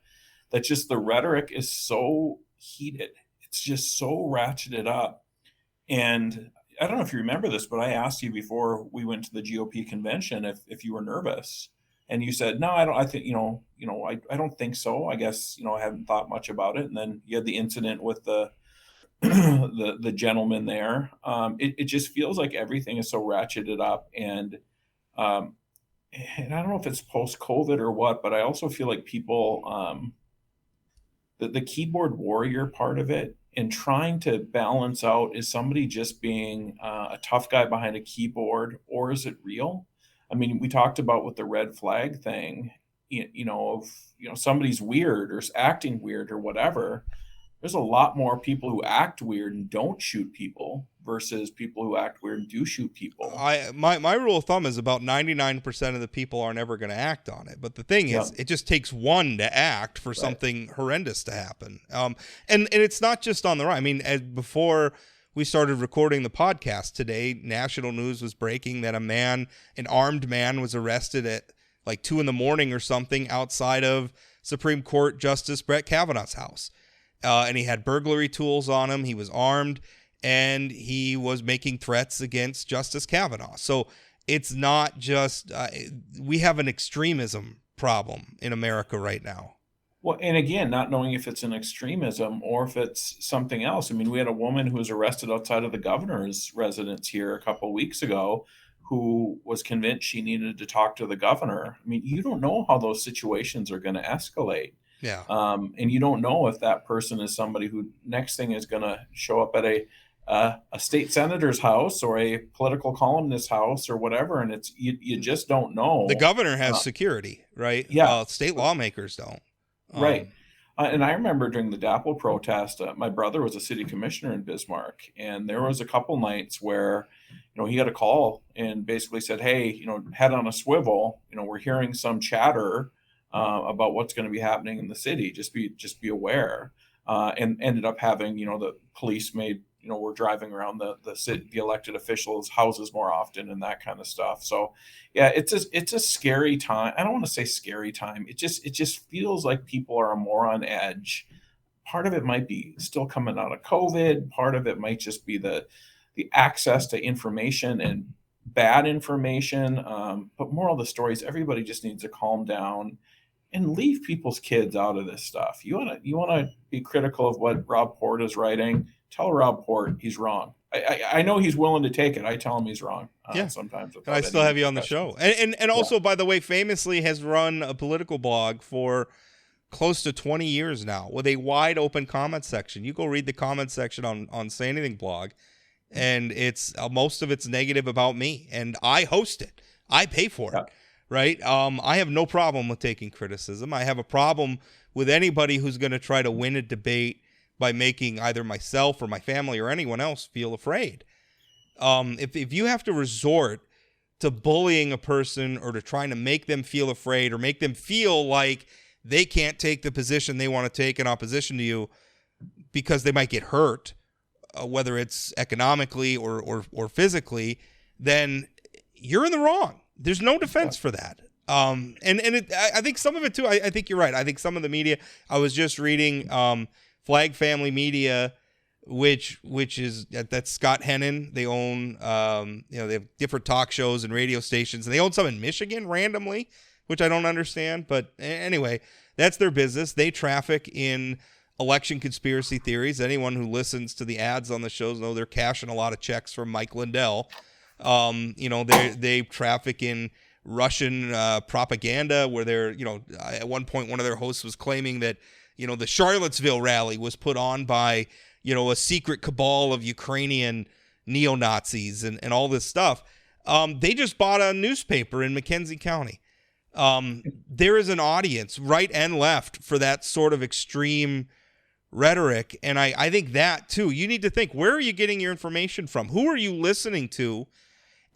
just the rhetoric is so heated. It's just so ratcheted up. And I don't know if you remember this, but I asked you before we went to the GOP convention if you were nervous. And you said, no, I don't. I think, I don't think so. I guess, I haven't thought much about it. And then you had the incident with the the gentleman there. It just feels like everything is so ratcheted up. And I don't know if it's post-COVID or what, but I also feel like people... the keyboard warrior part of it and trying to balance out, is somebody just being a tough guy behind a keyboard or is it real? We talked about with the red flag thing, somebody's weird or acting weird or whatever. There's a lot more people who act weird and don't shoot people versus people who act weird and do shoot people. My rule of thumb is about 99% of the people are never going to act on it. But the thing is, it just takes one to act for something horrendous to happen. And it's not just on the right. Before we started recording the podcast today, national news was breaking that an armed man was arrested at like 2 a.m. or something outside of Supreme Court Justice Brett Kavanaugh's house. And he had burglary tools on him. He was armed. And he was making threats against Justice Kavanaugh. So it's not just, we have an extremism problem in America right now. Well, and again, not knowing if it's an extremism or if it's something else. We had a woman who was arrested outside of the governor's residence here a couple of weeks ago who was convinced she needed to talk to the governor. You don't know how those situations are going to escalate. Yeah. And you don't know if that person is somebody who next thing is going to show up at a state senator's house or a political columnist's house or whatever, and it's you just don't know. The governor has security, right? Yeah, State lawmakers don't. right. And I remember during the DAPL protest, my brother was a city commissioner in Bismarck, and there was a couple nights where, he got a call and basically said, "Hey, head on a swivel. We're hearing some chatter about what's going to be happening in the city. Just be aware." And ended up having, the police made, we're driving around the city, the elected officials' houses more often and that kind of stuff. So, yeah, it's a scary time. I don't want to say scary time. It just feels like people are more on edge. Part of it might be still coming out of COVID. Part of it might just be the access to information and bad information. But moral of the story is everybody just needs to calm down and leave people's kids out of this stuff. You wanna be critical of what Rob Port is writing. Tell Rob Port he's wrong. I know he's willing to take it. I tell him he's wrong. Sometimes. And I still have you on the show. And also, by the way, famously has run a political blog for close to 20 years now with a wide open comment section. You go read the comment section on Say Anything blog, and it's most of it's negative about me, and I host it. I pay for it. Right. I have no problem with taking criticism. I have a problem with anybody who's going to try to win a debate by making either myself or my family or anyone else feel afraid. If you have to resort to bullying a person or to trying to make them feel afraid or make them feel like they can't take the position they want to take in opposition to you because they might get hurt, whether it's economically or physically, then you're in the wrong. There's no defense for that. I think some of it too, I think you're right. I think some of the media, I was just reading Flag Family Media, which is, that's Scott Hennon. They own, they have different talk shows and radio stations, and they own some in Michigan randomly, which I don't understand. But anyway, that's their business. They traffic in election conspiracy theories. Anyone who listens to the ads on the shows know they're cashing a lot of checks from Mike Lindell. They traffic in Russian propaganda where they're, at one point one of their hosts was claiming that, the Charlottesville rally was put on by, a secret cabal of Ukrainian neo-Nazis and all this stuff. They just bought a newspaper in McKenzie County. There is an audience, right and left, for that sort of extreme rhetoric. And I think that too, you need to think, where are you getting your information from? Who are you listening to?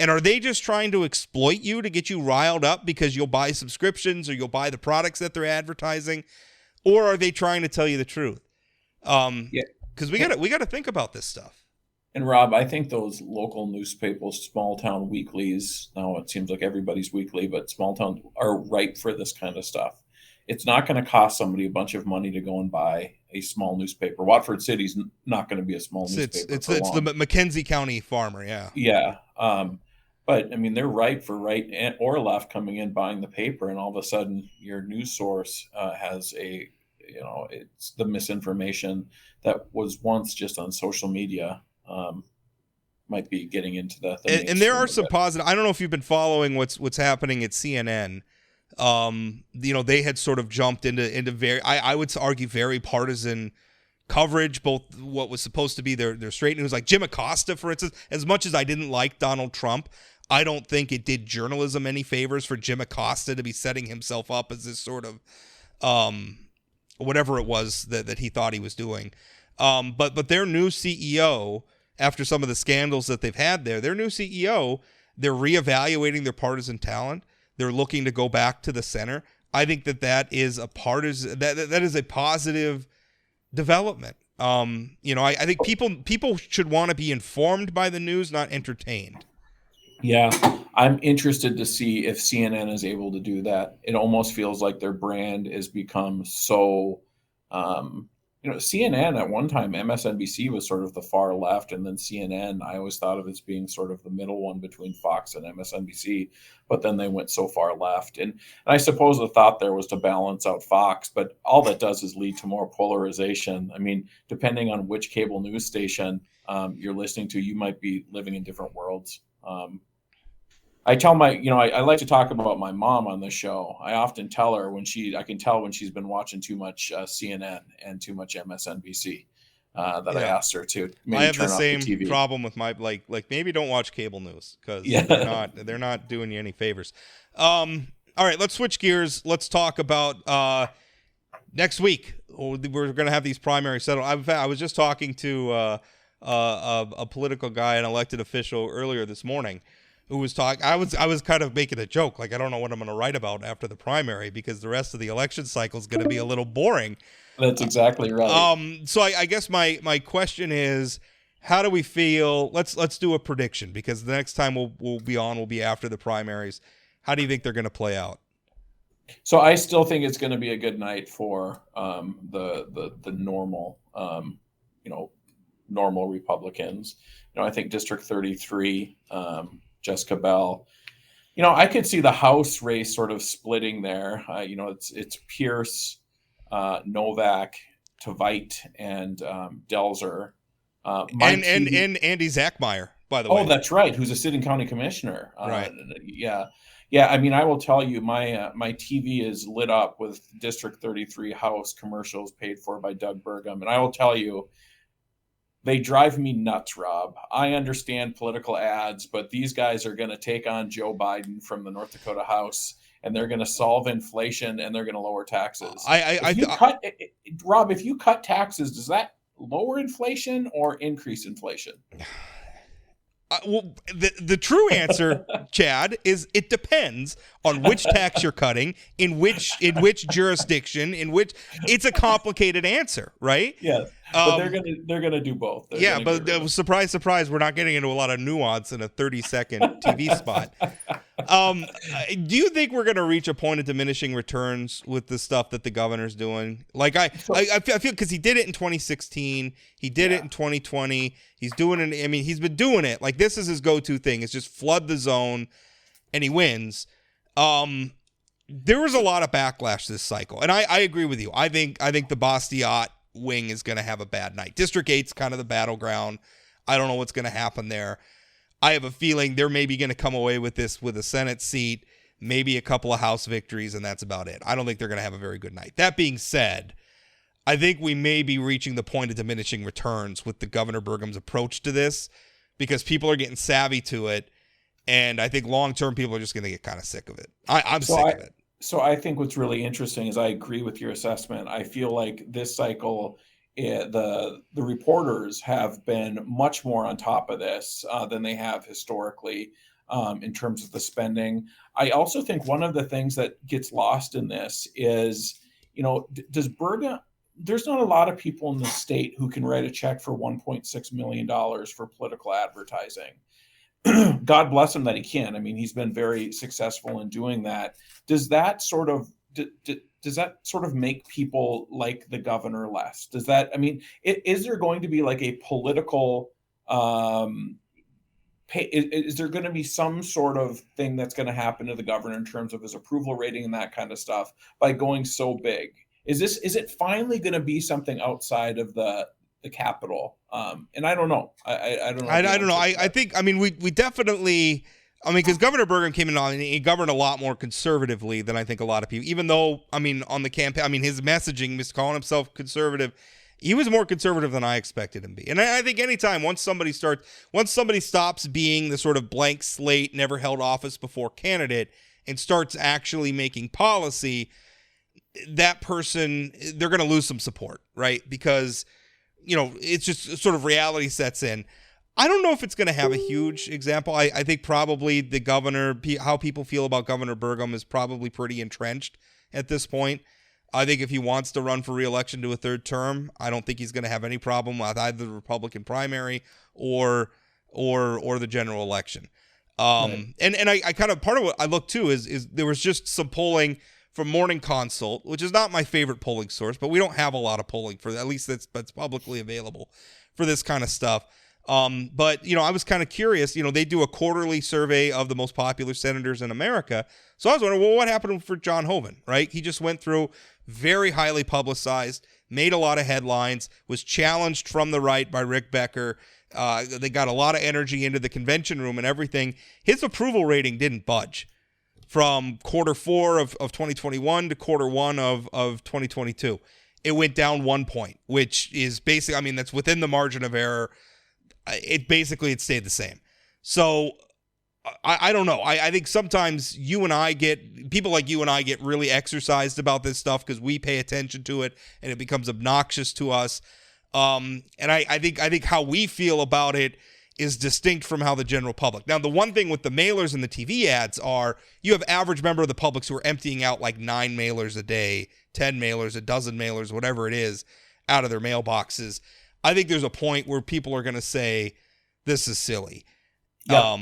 And are they just trying to exploit you to get you riled up because you'll buy subscriptions or you'll buy the products that they're advertising? Or are they trying to tell you the truth? Because we got to think about this stuff. And Rob, I think those local newspapers, small town weeklies, now it seems like everybody's weekly, but small town are ripe for this kind of stuff. It's not going to cost somebody a bunch of money to go and buy a small newspaper. Watford City's not going to be a small newspaper. It's the McKenzie County Farmer, yeah. Yeah. But I mean, they're ripe for right or left coming in, buying the paper, and all of a sudden your news source has it's the misinformation that was once just on social media. Might be getting into the and there are some positive. I don't know if you've been following what's happening at CNN. They had sort of jumped into very, I would argue, very partisan coverage, both what was supposed to be their straight news, like Jim Acosta, for instance. As much as I didn't like Donald Trump, I don't think it did journalism any favors for Jim Acosta to be setting himself up as this sort of whatever it was that he thought he was doing. But their new CEO, after some of the scandals that they've had there, their new CEO, they're reevaluating their partisan talent. They're looking to go back to the center. I think that is a partisan, that is a positive development. I think people should want to be informed by the news, not entertained. Yeah, I'm interested to see if CNN is able to do that. It almost feels like their brand has become so, CNN at one time, MSNBC was sort of the far left, and then CNN, I always thought of as being sort of the middle one between Fox and MSNBC, but then they went so far left. And I suppose the thought there was to balance out Fox, but all that does is lead to more polarization. I mean, depending on which cable news station you're listening to, you might be living in different worlds. I tell I like to talk about my mom on the show. I often tell her I can tell when she's been watching too much CNN and too much MSNBC. that I asked her to maybe I have turn the off same the TV. problem with my like maybe don't watch cable news because they're not doing you any favors. All right, let's switch gears. Let's talk about next week. We're going to have these primaries settled. I was just talking to a political guy, an elected official earlier this morning, who was talking. I was kind of making a joke, like I don't know what I'm going to write about after the primary because the rest of the election cycle is going to be a little boring. That's exactly right. So I guess my question is, how do we feel? Let's do a prediction because the next time we'll be after the primaries. How do you think they're going to play out? So I still think it's going to be a good night for the normal, normal Republicans. I think District 33, Jessica Bell. I could see the House race sort of splitting there. It's Pierce, Novak, Tveit, and Delzer. And Andy Zachmeyer, by the way. Oh, that's right. Who's a sitting county commissioner. Right. Yeah. I mean, I will tell you, my TV is lit up with District 33 House commercials paid for by Doug Burgum. And I will tell you, they drive me nuts, Rob. I understand political ads, but these guys are going to take on Joe Biden from the North Dakota House, and they're going to solve inflation, and they're going to lower taxes. Rob, if you cut taxes, does that lower inflation or increase inflation? Well, the true answer, Chad, is it depends on which tax you're cutting, in which jurisdiction, it's a complicated answer, right? Yeah, but they're gonna do both. Surprise, surprise, we're not getting into a lot of nuance in a 30-second TV spot. Do you think we're going to reach a point of diminishing returns with the stuff that the governor's doing? Like I feel because he did it in 2016, he did it in 2020. He's doing it. I mean, he's been doing it. Like this is his go-to thing. It's just flood the zone, and he wins. There was a lot of backlash this cycle, and I agree with you. I think the Bastiat wing is going to have a bad night. District 8's kind of the battleground. I don't know what's going to happen there. I have a feeling they're maybe going to come away with this with a Senate seat, maybe a couple of House victories, and that's about it. I don't think they're going to have a very good night. That being said, I think we may be reaching the point of diminishing returns with the Governor Burgum's approach to this because people are getting savvy to it, and I think long-term people are just going to get kind of sick of it. I'm sick of it. So I think what's really interesting is I agree with your assessment. I feel like this cycle, the reporters have been much more on top of this than they have historically in terms of the spending. I also think one of the things that gets lost in this is, does Burgum, there's not a lot of people in the state who can write a check for $1.6 million for political advertising. God bless him that he can. I mean, he's been very successful in doing that. Does that sort of make people like the governor less? Does that, I mean, is there going to be like a political, is there going to be some sort of thing that's going to happen to the governor in terms of his approval rating and that kind of stuff by going so big? Is it finally going to be something outside of the Capitol? And I don't know. I don't know. I don't know. I think, I mean, we definitely, because Governor Burgum came in and he governed a lot more conservatively than I think a lot of people, even though, on the campaign, his messaging, calling himself conservative, he was more conservative than I expected him to be. And I think anytime, once somebody stops being the sort of blank slate, never held office before candidate and starts actually making policy, that person, they're going to lose some support, right? Because it's just sort of reality sets in. I don't know if it's going to have a huge example. I think probably the governor, how people feel about Governor Burgum is probably pretty entrenched at this point. I think if he wants to run for re-election to a third term, I don't think he's going to have any problem with either the Republican primary or the general election. Right. And I kind of, part of what I look too is there was just some polling from Morning Consult, which is not my favorite polling source, but we don't have a lot of polling for that, at least that's publicly available for this kind of stuff. But I was kind of curious, they do a quarterly survey of the most popular senators in America. So I was wondering, well, what happened for John Hoeven, right? He just went through, very highly publicized, made a lot of headlines, was challenged from the right by Rick Becker. They got a lot of energy into the convention room and everything. His approval rating didn't budge from quarter 4 of 2021 to quarter 1 of 2022. it went down 1 point, which is basically, I mean, that's within the margin of error. It stayed the same. So I don't know. I think sometimes people like you and I get really exercised about this stuff because we pay attention to it and it becomes obnoxious to us. And I think how we feel about it is distinct from how the general public. Now, the one thing with the mailers and the TV ads are you have average member of the public who are emptying out like 9 mailers a day, 10 mailers, a dozen mailers, whatever it is, out of their mailboxes. I think there's a point where people are going to say, this is silly. Yeah.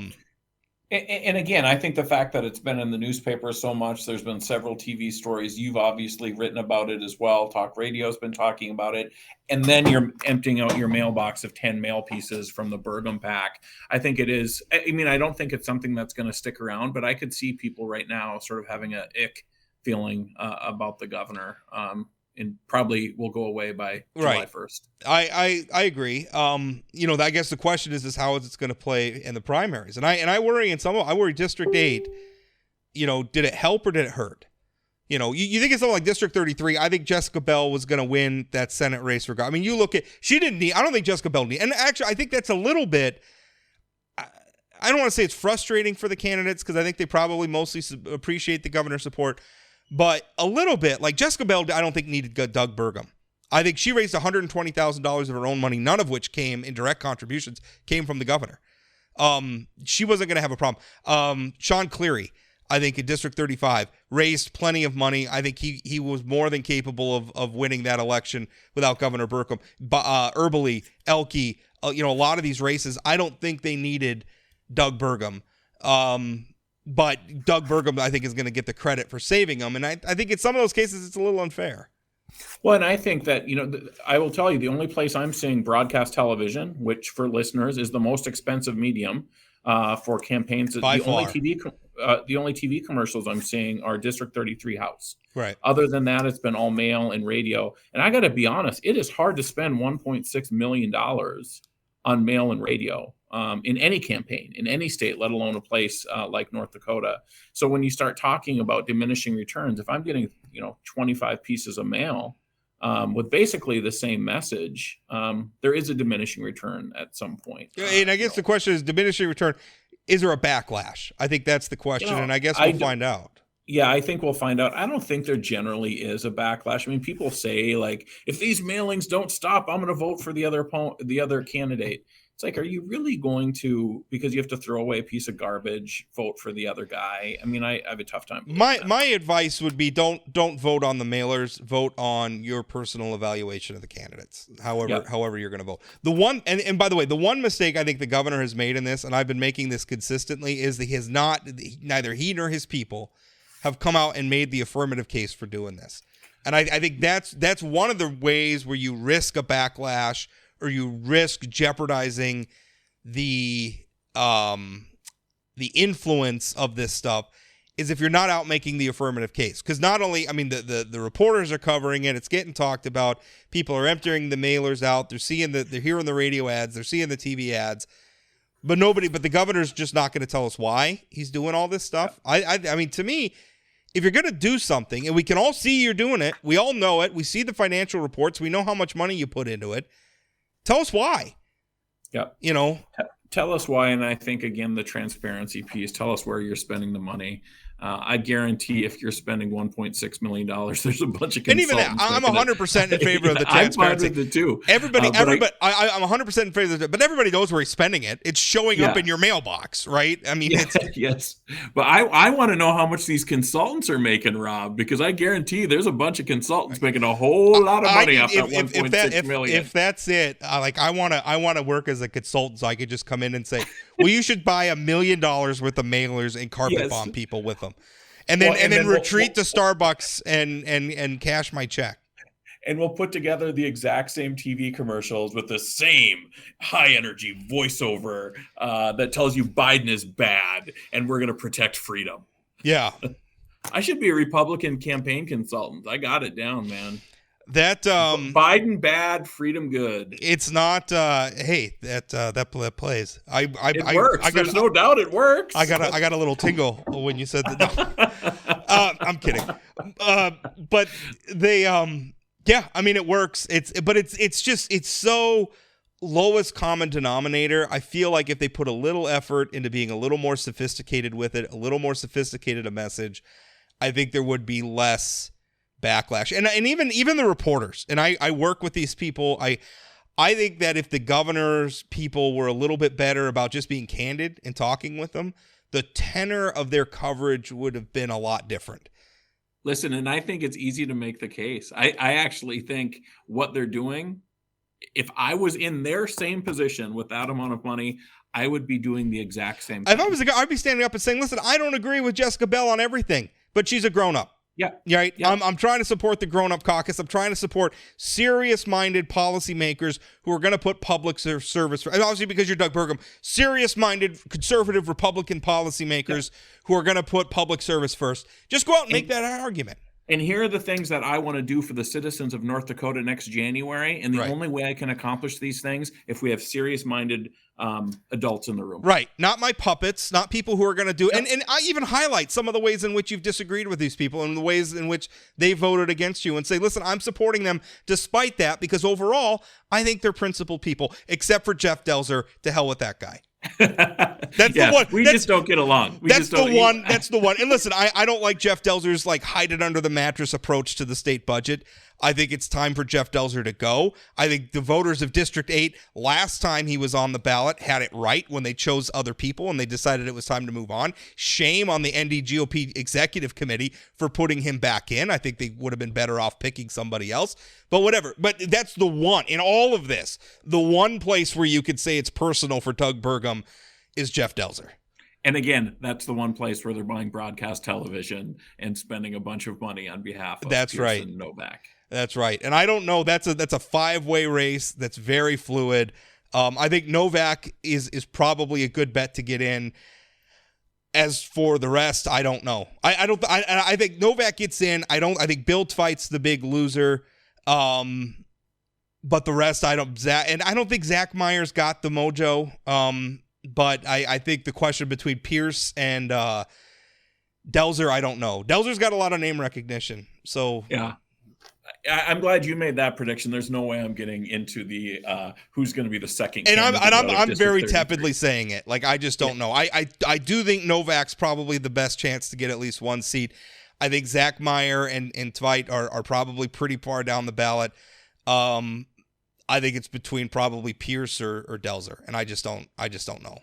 And again, I think the fact that it's been in the newspaper so much, there's been several TV stories. You've obviously written about it as well. Talk radio's been talking about it. And then you're emptying out your mailbox of 10 mail pieces from the Burgum pack. I think it is. I mean, I don't think it's something that's going to stick around, but I could see people right now sort of having a ick feeling about the governor. And probably will go away by July 1st. I agree. I guess the question is how is it going to play in the primaries? And I worry I worry District 8, did it help or did it hurt? You think it's something like District 33. I think Jessica Bell was going to win that Senate race. I mean, you look at, I don't think Jessica Bell and actually I think that's a little bit, I don't want to say it's frustrating for the candidates because I think they probably mostly appreciate the governor's support. But a little bit, like Jessica Bell, I don't think needed Doug Burgum. I think she raised $120,000 of her own money, none of which came in direct contributions, came from the governor. She wasn't going to have a problem. Sean Cleary, I think in District 35, raised plenty of money. I think he was more than capable of winning that election without Governor Burgum. Erbely, Elke, a lot of these races, I don't think they needed Doug Burgum. But Doug Burgum, I think, is going to get the credit for saving them. And I think in some of those cases, it's a little unfair. Well, and I think that, I will tell you, the only place I'm seeing broadcast television, which for listeners is the most expensive medium for campaigns. By far. The only TV commercials I'm seeing are District 33 House. Right. Other than that, it's been all mail and radio. And I got to be honest, it is hard to spend $1.6 million on mail and radio. In any campaign, in any state, let alone a place like North Dakota. So when you start talking about diminishing returns, if I'm getting 25 pieces of mail with basically the same message, there is a diminishing return at some point. And I guess the question is diminishing return. Is there a backlash? I think that's the question, and I guess we'll find out. Yeah, I think we'll find out. I don't think there generally is a backlash. I mean, people say like, if these mailings don't stop, I'm going to vote for the other candidate. It's like, are you really going to, because you have to throw away a piece of garbage, vote for the other guy? I mean, I have a tough time. My advice would be don't vote on the mailers. Vote on your personal evaluation of the candidates. However you're going to vote. The one and by the way, the one mistake I think the governor has made in this, and I've been making this consistently, is that neither he nor his people have come out and made the affirmative case for doing this. And I think that's one of the ways where you risk a backlash, or you risk jeopardizing the influence of this stuff, is if you're not out making the affirmative case. Because not only, I mean, the reporters are covering it, it's getting talked about, people are emptying the mailers out, they're hearing the radio ads, they're seeing the TV ads, but the governor's just not going to tell us why he's doing all this stuff. I mean, to me, if you're going to do something, and we can all see you're doing it, we all know it, we see the financial reports, we know how much money you put into it, tell us why. Yeah. Tell us why. And I think, again, the transparency piece, tell us where you're spending the money. I guarantee if you're spending $1.6 million, there's a bunch of consultants. And even that, I'm 100% in favor of the transparency. I'm fine with it too. Everybody, I'm 100% in favor of it, but everybody knows where he's spending it. It's showing up in your mailbox, right? I mean, yes. But I want to know how much these consultants are making, Rob, because I guarantee there's a bunch of consultants making a whole lot of money off that $1.6 million. If that's it, I want to work as a consultant, so I could just come in and say, well, you should buy $1 million worth of mailers and carpet bomb people with them. And then retreat to Starbucks and cash my check. And we'll put together the exact same TV commercials with the same high energy voiceover that tells you Biden is bad and we're going to protect freedom. Yeah. I should be a Republican campaign consultant. I got it down, man. That Biden bad, freedom good. It's not. Hey, that plays. It works. There's no doubt it works. I got a little tingle when you said that. No. I'm kidding. But they Yeah, I mean, it works. It's so lowest common denominator. I feel like if they put a little effort into being a little more sophisticated with it, a little more sophisticated a message, I think there would be less backlash. And even the reporters, and I work with these people, I think that if the governor's people were a little bit better about just being candid and talking with them, the tenor of their coverage would have been a lot different. Listen, and I think it's easy to make the case. I actually think what they're doing, if I was in their same position with that amount of money, I would be doing the exact same thing. If I was a guy, I'd be standing up and saying, listen, I don't agree with Jessica Bell on everything, but she's a grown-up. Yeah. Right? Yeah. I'm trying to support the grown-up caucus. I'm trying to support serious-minded policymakers who are going to put public service, and obviously because you're Doug Burgum, serious-minded conservative Republican policymakers who are going to put public service first. Just go out and make that argument. And here are the things that I want to do for the citizens of North Dakota next January. And the Right. only way I can accomplish these things if we have serious-minded adults in the room. Right. Not my puppets, not people who are going to do it. And I even highlight some of the ways in which you've disagreed with these people and the ways in which they voted against you and say, listen, I'm supporting them despite that because overall, I think they're principled people, except for Jeff Delzer. To hell with that guy. That's the one. We just don't get along. That's the one. And listen, I don't like Jeff Delzer's like hide it under the mattress approach to the state budget. I think it's time for Jeff Delzer to go. I think the voters of District 8 last time he was on the ballot had it right when they chose other people and they decided it was time to move on. Shame on the NDGOP executive committee for putting him back in. I think they would have been better off picking somebody else. But whatever. But that's the one in all of this. The one place where you could say it's personal for Doug Burgum is Jeff Delzer. And again, that's the one place where they're buying broadcast television and spending a bunch of money on behalf of Pearson Novak. That's right. And I don't know. That's a five-way race that's very fluid. I think Novak is probably a good bet to get in. As for the rest, I don't know. I think Novak gets in. I think Bill Tvite's the big loser. But the rest, I don't think Zach Meyer's got the mojo. But I think the question between Pierce and Delzer, I don't know. Delzer's got a lot of name recognition. So yeah. I'm glad you made that prediction. There's no way I'm getting into the who's going to be the second. And I'm very tepidly saying it. Like I just don't know. I do think Novak's probably the best chance to get at least one seat. I think Zach Meyer and Tvite are probably pretty far down the ballot. I think it's between probably Pierce or Delzer, and I just don't know.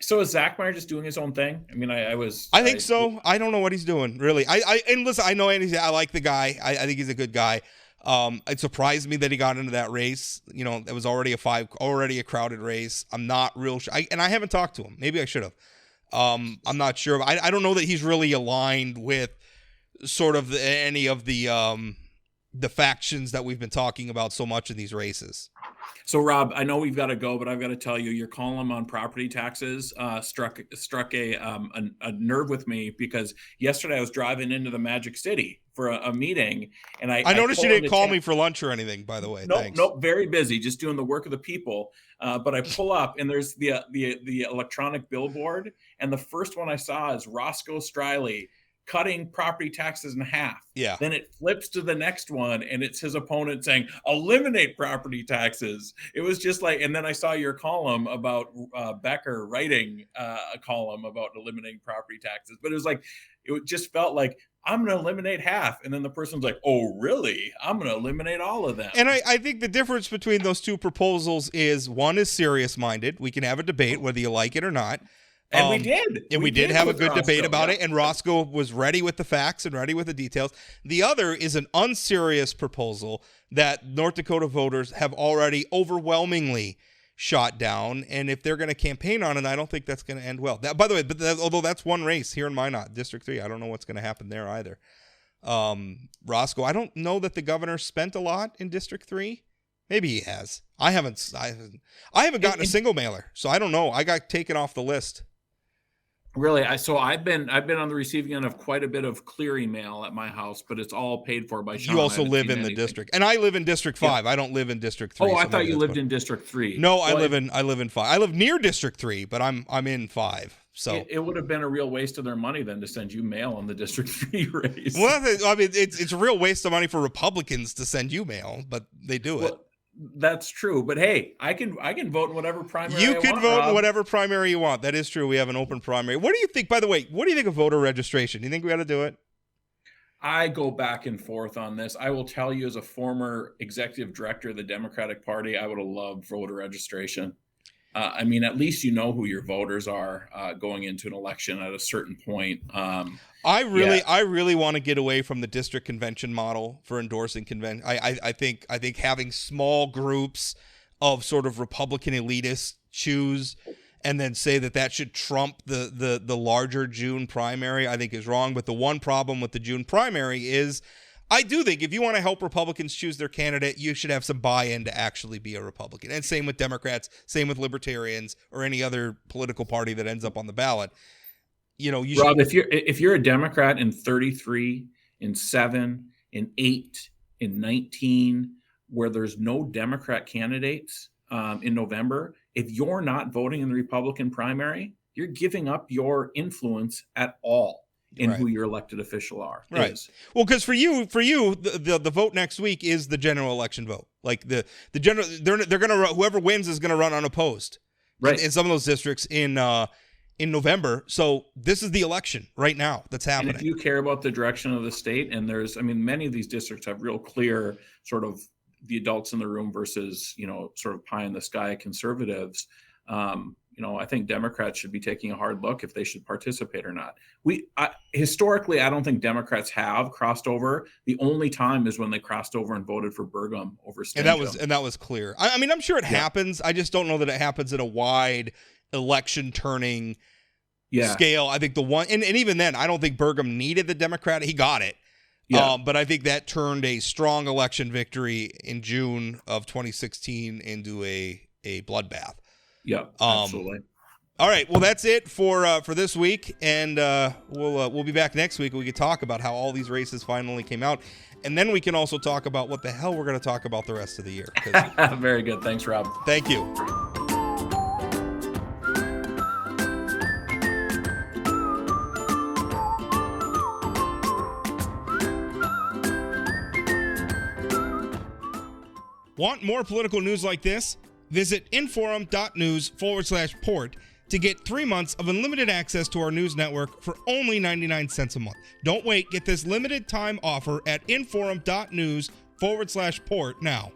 So is Zach Meyer just doing his own thing? I mean, I think so. I don't know what he's doing, really. And listen, I know Andy. I like the guy. I think he's a good guy. It surprised me that he got into that race. You know, it was already a crowded race. I'm not real sure. And I haven't talked to him. Maybe I should have. I'm not sure. I don't know that he's really aligned with sort of any of the factions that we've been talking about so much in these races. So, Rob, I know we've got to go, but I've got to tell you, your column on property taxes struck a nerve with me because yesterday I was driving into the Magic City for a meeting, and I noticed you didn't call me for lunch or anything. By the way, nope, very busy, just doing the work of the people. But I pull up, and there's the electronic billboard, and the first one I saw is Roscoe Striley cutting property taxes in half. Yeah. Then it flips to the next one and it's his opponent saying, eliminate property taxes. It was just like, and then I saw your column about Becker writing a column about eliminating property taxes. But it just felt like, I'm going to eliminate half. And then the person's like, oh, really? I'm going to eliminate all of them. And I think the difference between those two proposals is one is serious-minded. We can have a debate whether you like it or not. And we did. And we did have a good debate about it, and Roscoe was ready with the facts and ready with the details. The other is an unserious proposal that North Dakota voters have already overwhelmingly shot down, and if they're going to campaign on it, I don't think that's going to end well. By the way, although that's one race here in Minot, District 3, I don't know what's going to happen there either. Roscoe, I don't know that the governor spent a lot in District 3. Maybe he has. I haven't gotten a single mailer, so I don't know. I got taken off the list. Really, I've been on the receiving end of quite a bit of Cleary mail at my house, but it's all paid for by Sean. You also live in the district, and I live in District 5. Yeah. I don't live in District 3. Oh, I thought you lived in District 3. No, I live in 5. I live near District 3, but I'm in 5. So it would have been a real waste of their money then to send you mail on the District 3 race. well, I mean, it's a real waste of money for Republicans to send you mail, but they do it. That's true, but hey, I can vote in whatever primary You can vote Rob. in whatever primary you want. That is true. We have an open primary. What do you think, by the way, what do you think of voter registration? Do you think we ought to do it? I go back and forth on this. I will tell you, as a former executive director of the Democratic Party, I would have loved voter registration. I mean, at least you know who your voters are going into an election at a certain point. I really want to get away from the district convention model for endorsing convention. I think having small groups of sort of Republican elitists choose and then say that should trump the larger June primary, I think is wrong. But the one problem with the June primary is, I do think if you want to help Republicans choose their candidate, you should have some buy-in to actually be a Republican. And same with Democrats, same with Libertarians, or any other political party that ends up on the ballot. You know, Rob, if you're a Democrat in 33, in 7, in 8, in 19, where there's no Democrat candidates in November, if you're not voting in the Republican primary, you're giving up your influence at all in who your elected official are. Right. Well, because for you, the vote next week is the general election vote. Like the general, they're gonna whoever wins is gonna run unopposed. Right. In some of those districts in November. So this is the election right now that's happening. And if you care about the direction of the state, and many of these districts have real clear sort of the adults in the room versus, sort of pie in the sky conservatives. I think Democrats should be taking a hard look if they should participate or not. Historically, I don't think Democrats have crossed over. The only time is when they crossed over and voted for Burgum over Stanchum. And that was clear. I mean, I'm sure it happens. I just don't know that it happens in a wide election turning scale. I think and even then, I don't think Burgum needed the Democrat. He got it. Yeah. But I think that turned a strong election victory in June of 2016 into a bloodbath. Yeah, absolutely. All right, well, that's it for this week, and we'll be back next week. We can talk about how all these races finally came out, and then we can also talk about what the hell we're going to talk about the rest of the year. Very good. Thanks, Rob. Thank you. Want more political news like this? Visit inforum.news/port to get 3 months of unlimited access to our news network for only 99 cents a month. Don't wait. Get this limited time offer at inforum.news/port now.